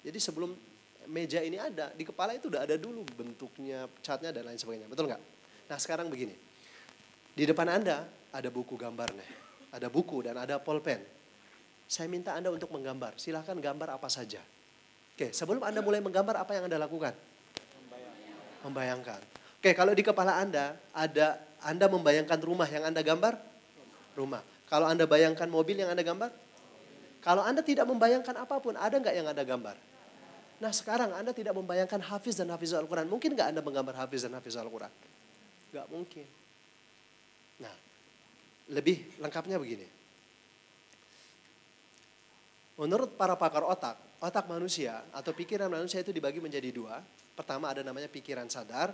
Jadi sebelum meja ini ada, di kepala itu udah ada dulu bentuknya, catnya dan lain sebagainya. Betul nggak? Nah sekarang begini. Di depan Anda ada buku gambarnya. Ada buku dan ada pulpen. Saya minta Anda untuk menggambar. Silahkan gambar apa saja. Oke, sebelum Anda mulai menggambar, apa yang Anda lakukan? Membayangkan. Oke, kalau di kepala Anda membayangkan rumah yang Anda gambar? Rumah. Kalau Anda bayangkan mobil yang Anda gambar? Kalau Anda tidak membayangkan apapun, ada nggak yang Anda gambar? Nah sekarang Anda tidak membayangkan hafiz dan hafizah Al-Quran. Mungkin nggak Anda menggambar hafiz dan hafizah Al-Quran? Nggak mungkin. Nah, lebih lengkapnya begini. Menurut para pakar otak manusia atau pikiran manusia itu dibagi menjadi 2. Pertama ada namanya pikiran sadar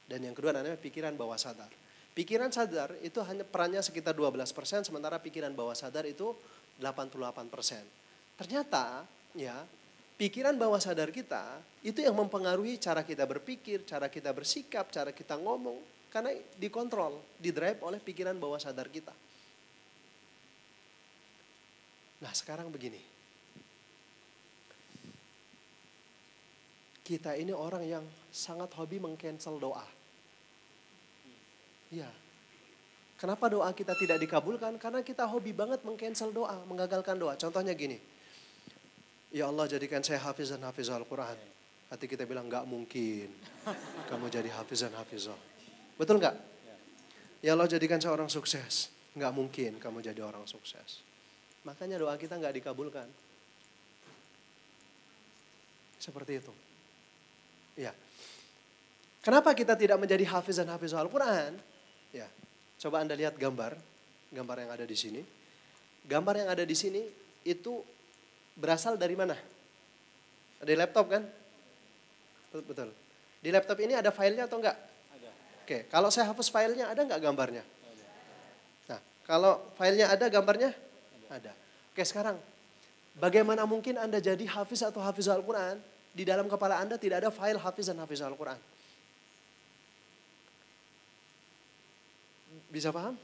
dan yang kedua namanya pikiran bawah sadar. Pikiran sadar itu hanya perannya sekitar 12%, sementara pikiran bawah sadar itu 88%. Ternyata ya pikiran bawah sadar kita itu yang mempengaruhi cara kita berpikir, cara kita bersikap, cara kita ngomong. Karena dikontrol, didrive oleh pikiran bawah sadar kita. Nah sekarang begini. Kita ini orang yang sangat hobi meng-cancel doa. Ya. Kenapa doa kita tidak dikabulkan? Karena kita hobi banget meng-cancel doa, menggagalkan doa. Contohnya gini. Ya Allah jadikan saya hafiz dan hafizah Al-Quran. Hati kita bilang gak mungkin kamu jadi hafiz dan hafizah. Betul gak? Ya Allah jadikan saya orang sukses. Gak mungkin kamu jadi orang sukses. Makanya doa kita gak dikabulkan. Seperti itu. Ya. Kenapa kita tidak menjadi hafiz dan hafizah Al-Quran? Ya. Coba Anda lihat gambar yang ada di sini. Gambar yang ada di sini itu berasal dari mana? Dari laptop kan? Betul. Di laptop ini ada filenya atau enggak? Ada. Oke, kalau saya hapus filenya ada enggak gambarnya? Nah, kalau filenya ada gambarnya? Ada. Oke, sekarang bagaimana mungkin Anda jadi hafiz atau hafizul Al-Quran? Di dalam kepala Anda tidak ada file hafiz dan hafizul Al-Quran. Bisa paham?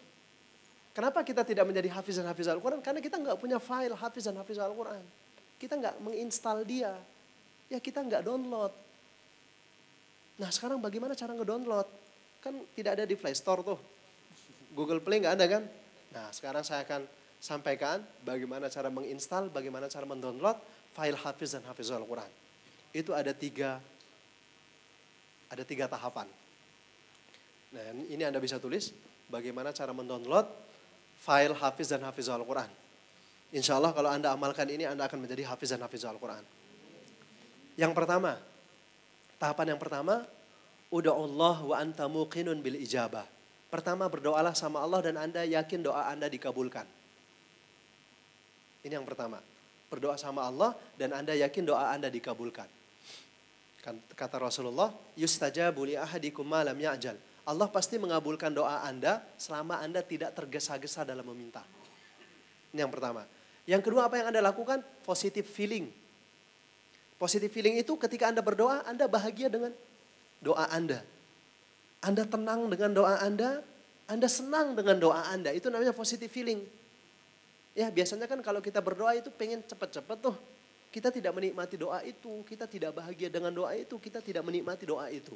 Kenapa kita tidak menjadi hafiz dan hafizul Al-Quran? Karena kita nggak punya file hafiz dan hafizul Al-Quran. Kita nggak menginstal dia. Ya kita nggak download. Nah sekarang bagaimana cara ngedownload? Kan tidak ada di Play Store tuh. Google Play nggak ada kan? Nah sekarang saya akan sampaikan bagaimana cara menginstal, bagaimana cara mendownload file hafiz dan hafizul Al-Quran. Itu ada tiga tahapan. Nah ini Anda bisa tulis bagaimana cara mendownload file hafiz dan hafizul Al-Quran. Insya Allah kalau Anda amalkan ini Anda akan menjadi hafiz dan hafizul Al-Quran. Yang pertama, tahapan yang pertama, uda'ullah wa anta muqinun bil ijabah. Pertama berdoalah sama Allah dan Anda yakin doa Anda dikabulkan. Ini yang pertama. Berdoa sama Allah dan Anda yakin doa Anda dikabulkan. Kata Rasulullah, yustajabu li ahadikum ma lam ya'jal. Allah pasti mengabulkan doa Anda selama Anda tidak tergesa-gesa dalam meminta. Ini yang pertama. Yang kedua apa yang Anda lakukan? Positive feeling. Positive feeling itu ketika Anda berdoa, Anda bahagia dengan doa Anda. Anda tenang dengan doa Anda senang dengan doa Anda. Itu namanya positive feeling. Ya biasanya kan kalau kita berdoa itu pengen cepet-cepet tuh. Kita tidak menikmati doa itu, kita tidak bahagia dengan doa itu, kita tidak menikmati doa itu.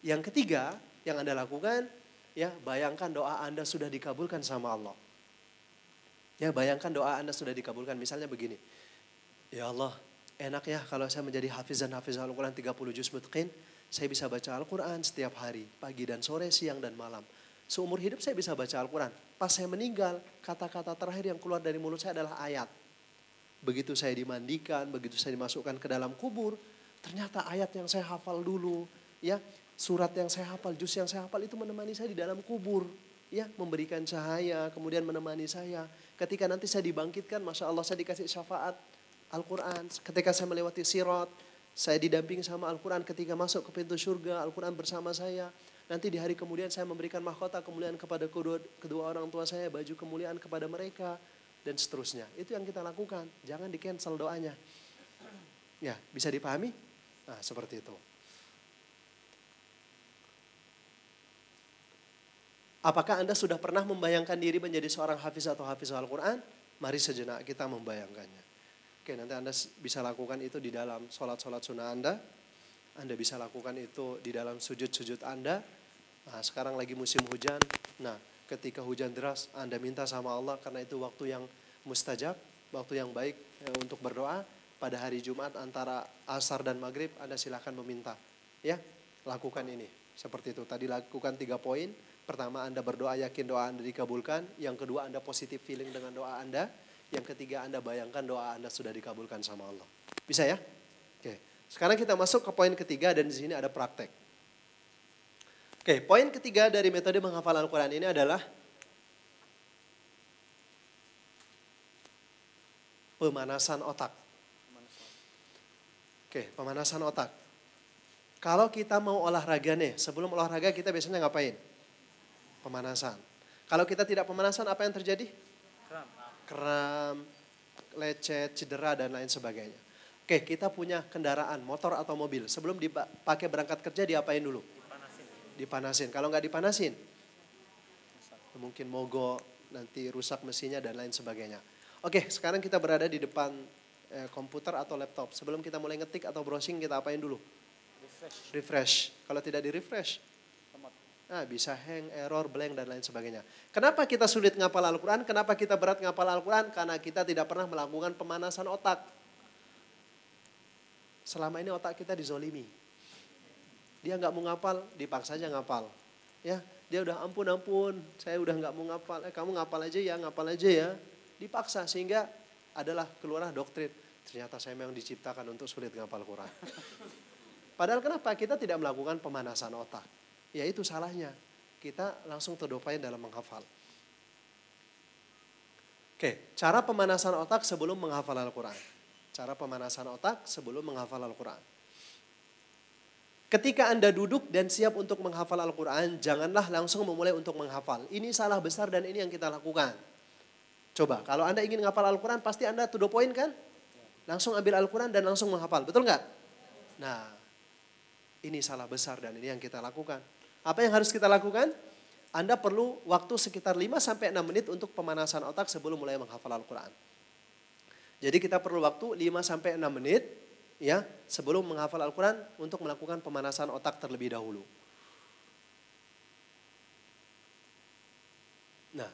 Yang ketiga yang Anda lakukan, ya bayangkan doa Anda sudah dikabulkan sama Allah. Ya bayangkan doa Anda sudah dikabulkan. Misalnya begini, ya Allah enak ya kalau saya menjadi hafiz dan hafizul Al-Quran 30 juz mutqin. Saya bisa baca Al-Quran setiap hari, pagi dan sore, siang dan malam. Seumur hidup saya bisa baca Al-Quran. Pas saya meninggal, kata-kata terakhir yang keluar dari mulut saya adalah ayat. Begitu saya dimandikan, begitu saya dimasukkan ke dalam kubur, ternyata ayat yang saya hafal dulu, ya surat yang saya hafal, juz yang saya hafal itu menemani saya di dalam kubur. Ya, memberikan cahaya, kemudian menemani saya. Ketika nanti saya dibangkitkan, Masya Allah saya dikasih syafaat Al-Quran. Ketika saya melewati sirat, saya didampingi sama Al-Quran. Ketika masuk ke pintu surga, Al-Quran bersama saya. Nanti di hari kemudian saya memberikan mahkota kemuliaan kepada kedua orang tua saya, baju kemuliaan kepada mereka, dan seterusnya. Itu yang kita lakukan. Jangan di-cancel doanya. Ya, bisa dipahami? Nah, seperti itu. Apakah Anda sudah pernah membayangkan diri menjadi seorang hafiz atau hafizul Al-Quran? Mari sejenak kita membayangkannya. Oke, nanti Anda bisa lakukan itu di dalam sholat-sholat sunnah Anda. Anda bisa lakukan itu di dalam sujud-sujud Anda. Nah, sekarang lagi musim hujan. Nah, ketika hujan deras, Anda minta sama Allah karena itu waktu yang mustajab, waktu yang baik untuk berdoa. Pada hari Jumat antara asar dan maghrib, Anda silakan meminta. Ya, lakukan ini. Seperti itu. Tadi lakukan 3 poin. Pertama, Anda berdoa yakin doa Anda dikabulkan. Yang kedua, Anda positif feeling dengan doa Anda. Yang ketiga, Anda bayangkan doa Anda sudah dikabulkan sama Allah. Bisa ya? Oke. Sekarang kita masuk ke poin ketiga dan di sini ada praktek. Oke, poin ketiga dari metode menghafal Al-Quran ini adalah pemanasan otak. Oke, pemanasan otak. Kalau kita mau olahraga nih, sebelum olahraga kita biasanya ngapain? Pemanasan. Kalau kita tidak pemanasan, apa yang terjadi? Kram, lecet, cedera, dan lain sebagainya. Oke, kita punya kendaraan, motor atau mobil. Sebelum dipakai berangkat kerja, diapain dulu? Dipanasin. Kalau nggak dipanasin, mungkin mogok, nanti rusak mesinnya, dan lain sebagainya. Oke, sekarang kita berada di depan komputer atau laptop. Sebelum kita mulai ngetik atau browsing, kita apain dulu? Refresh. Kalau tidak di-refresh, bisa hang, error, blank, dan lain sebagainya. Kenapa kita sulit ngapal Al-Quran? Kenapa kita berat ngapal Al-Quran? Karena kita tidak pernah melakukan pemanasan otak. Selama ini otak kita dizolimi. Dia nggak mau ngapal, dipaksa aja ngapal. Ya, dia udah ampun, saya udah nggak mau ngapal. Kamu ngapal aja ya. Dipaksa sehingga adalah keluar doktrin. Ternyata saya memang diciptakan untuk sulit ngapal Quran. Padahal kenapa kita tidak melakukan pemanasan otak? Ya itu salahnya. Kita langsung terdopain dalam menghafal. Oke, cara pemanasan otak sebelum menghafal Al-Quran. Cara pemanasan otak sebelum menghafal Al-Quran. Ketika Anda duduk dan siap untuk menghafal Al-Quran, janganlah langsung memulai untuk menghafal. Ini salah besar dan ini yang kita lakukan. Coba, kalau Anda ingin menghafal Al-Quran, pasti Anda to the point kan? Langsung ambil Al-Quran dan langsung menghafal, betul nggak? Nah, ini salah besar dan ini yang kita lakukan. Apa yang harus kita lakukan? Anda perlu waktu sekitar 5-6 menit untuk pemanasan otak sebelum mulai menghafal Al-Quran. Jadi kita perlu waktu 5-6 menit ya sebelum menghafal Al-Quran untuk melakukan pemanasan otak terlebih dahulu. Nah,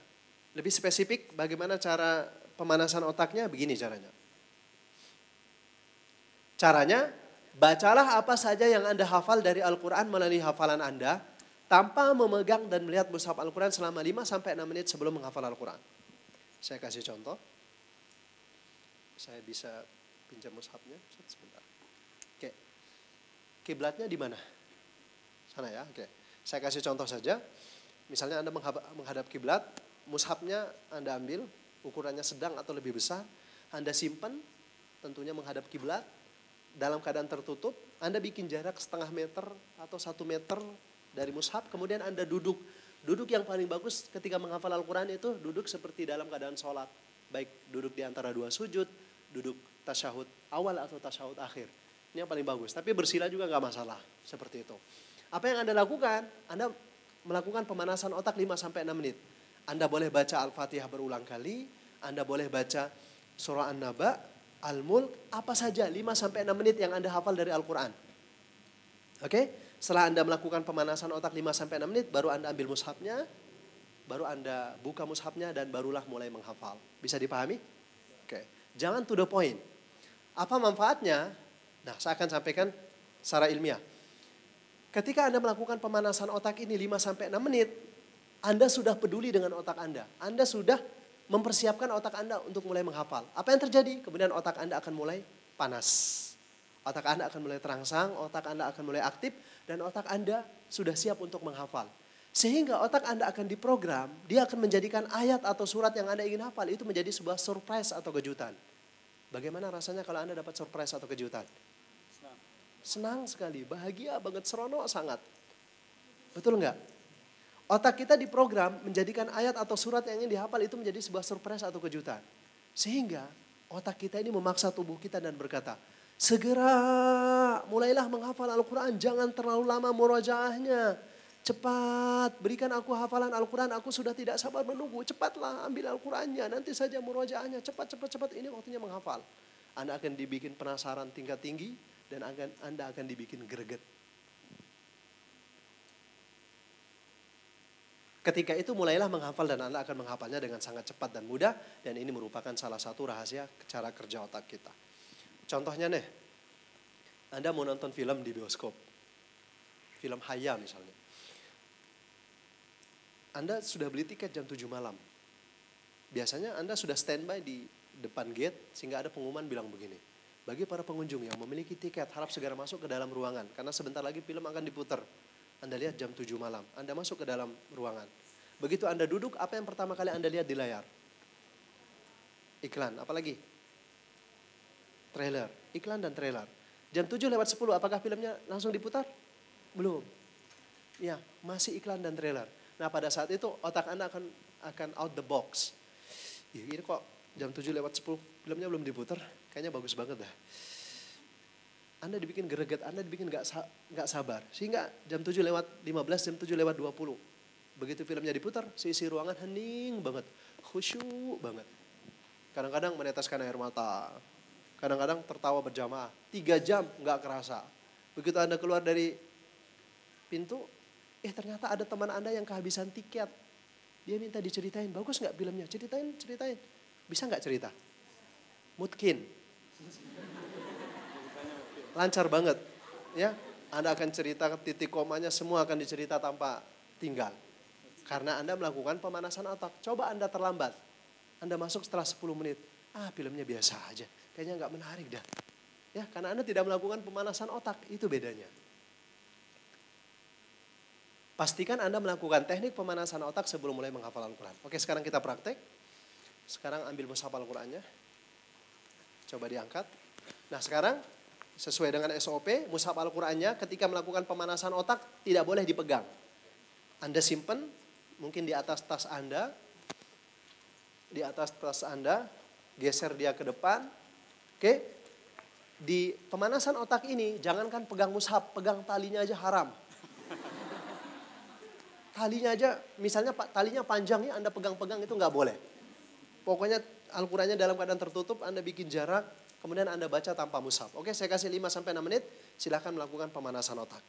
lebih spesifik bagaimana cara pemanasan otaknya? Begini caranya. Caranya, bacalah apa saja yang Anda hafal dari Al-Quran melalui hafalan Anda tanpa memegang dan melihat mushaf Al-Quran selama 5-6 menit sebelum menghafal Al-Quran. Saya kasih contoh. Saya bisa pinjam mushafnya sebentar. Oke. Kiblatnya di mana? Sana ya, oke. Saya kasih contoh saja. Misalnya Anda menghadap kiblat, mushafnya Anda ambil, ukurannya sedang atau lebih besar. Anda simpan, tentunya menghadap kiblat. Dalam keadaan tertutup, Anda bikin jarak setengah meter atau 1 meter dari mushaf. Kemudian Anda duduk. Duduk yang paling bagus ketika menghafal Al-Quran itu duduk seperti dalam keadaan sholat. Baik duduk di antara 2 sujud, duduk tasyahud awal atau tasyahud akhir. Ini yang paling bagus. Tapi bersila juga nggak masalah. Seperti itu. Apa yang Anda lakukan? Anda melakukan pemanasan otak 5-6 menit. Anda boleh baca Al-Fatihah berulang kali. Anda boleh baca surah An-Naba, Al-Mulk, apa saja 5-6 menit yang Anda hafal dari Al-Quran. Oke? Setelah Anda melakukan pemanasan otak 5-6 menit, baru Anda ambil mushafnya, baru Anda buka mushafnya dan barulah mulai menghafal. Bisa dipahami? Oke. Jangan to the point. Apa manfaatnya? Nah, saya akan sampaikan secara ilmiah. Ketika Anda melakukan pemanasan otak ini 5-6 menit, Anda sudah peduli dengan otak Anda. Anda sudah mempersiapkan otak Anda untuk mulai menghafal. Apa yang terjadi? Kemudian otak Anda akan mulai panas. Otak Anda akan mulai terangsang, otak Anda akan mulai aktif, dan otak Anda sudah siap untuk menghafal. Sehingga otak Anda akan diprogram, dia akan menjadikan ayat atau surat yang Anda ingin hafal itu menjadi sebuah surprise atau kejutan. Bagaimana rasanya kalau Anda dapat surprise atau kejutan? Senang sekali, bahagia banget, seronok sangat. Betul enggak? Otak kita diprogram menjadikan ayat atau surat yang ingin dihafal itu menjadi sebuah surprise atau kejutan. Sehingga otak kita ini memaksa tubuh kita dan berkata, segera mulailah menghafal Al-Quran, jangan terlalu lama murojaahnya. Cepat, berikan aku hafalan Al-Quran, aku sudah tidak sabar menunggu. Cepatlah ambil Al-Qurannya, nanti saja murojaahnya. Cepat, ini waktunya menghafal. Anda akan dibikin penasaran tingkat tinggi dan Anda akan dibikin greget. Ketika itu mulailah menghafal dan Anda akan menghafalnya dengan sangat cepat dan mudah. Dan ini merupakan salah satu rahasia cara kerja otak kita. Contohnya nih, Anda mau nonton film di bioskop. Film Hayya misalnya. Anda sudah beli tiket jam 7 malam. Biasanya Anda sudah standby di depan gate sehingga ada pengumuman bilang begini. Bagi para pengunjung yang memiliki tiket harap segera masuk ke dalam ruangan. Karena sebentar lagi film akan diputar. Anda lihat jam 7 malam. Anda masuk ke dalam ruangan. Begitu Anda duduk, apa yang pertama kali Anda lihat di layar? Iklan, apalagi? Trailer, iklan dan trailer. Jam 7:10, apakah filmnya langsung diputar? Belum. Ya, masih iklan dan trailer. Nah, pada saat itu otak Anda akan out the box. Ini kok jam 7:10 filmnya belum diputar, kayaknya bagus banget dah. Anda dibikin greget, Anda dibikin gak sabar. Sehingga jam 7:15, jam 7:20. Begitu filmnya diputar, seisi ruangan hening banget. Khusyuk banget. Kadang-kadang meneteskan air mata. Kadang-kadang tertawa berjamaah. 3 jam gak kerasa. Begitu Anda keluar dari pintu, ternyata ada teman Anda yang kehabisan tiket. Dia minta diceritain, bagus gak filmnya? Ceritain. Bisa gak cerita? Mungkin. Lancar banget. Ya, Anda akan cerita titik komanya, semua akan dicerita tanpa tinggal. Karena Anda melakukan pemanasan otak. Coba Anda terlambat. Anda masuk setelah 10 menit. Filmnya biasa aja. Kayaknya gak menarik dah. Ya, karena Anda tidak melakukan pemanasan otak. Itu bedanya. Pastikan Anda melakukan teknik pemanasan otak sebelum mulai menghafal Al-Quran. Oke, sekarang kita praktek. Sekarang ambil mushaf Al-Qurannya. Coba diangkat. Nah, sekarang Sesuai dengan SOP, mushaf Al-Qur'annya ketika melakukan pemanasan otak tidak boleh dipegang. Anda simpen mungkin di atas tas Anda. Di atas tas Anda, geser dia ke depan. Oke. Di pemanasan otak ini jangankan pegang mushaf, pegang talinya aja haram. Talinya aja, misalnya talinya panjang ya Anda pegang-pegang itu nggak boleh. Pokoknya Al-Qur'annya dalam keadaan tertutup, Anda bikin jarak, kemudian Anda baca tanpa mushaf. Oke, saya kasih 5-6 menit, silahkan melakukan pemanasan otak.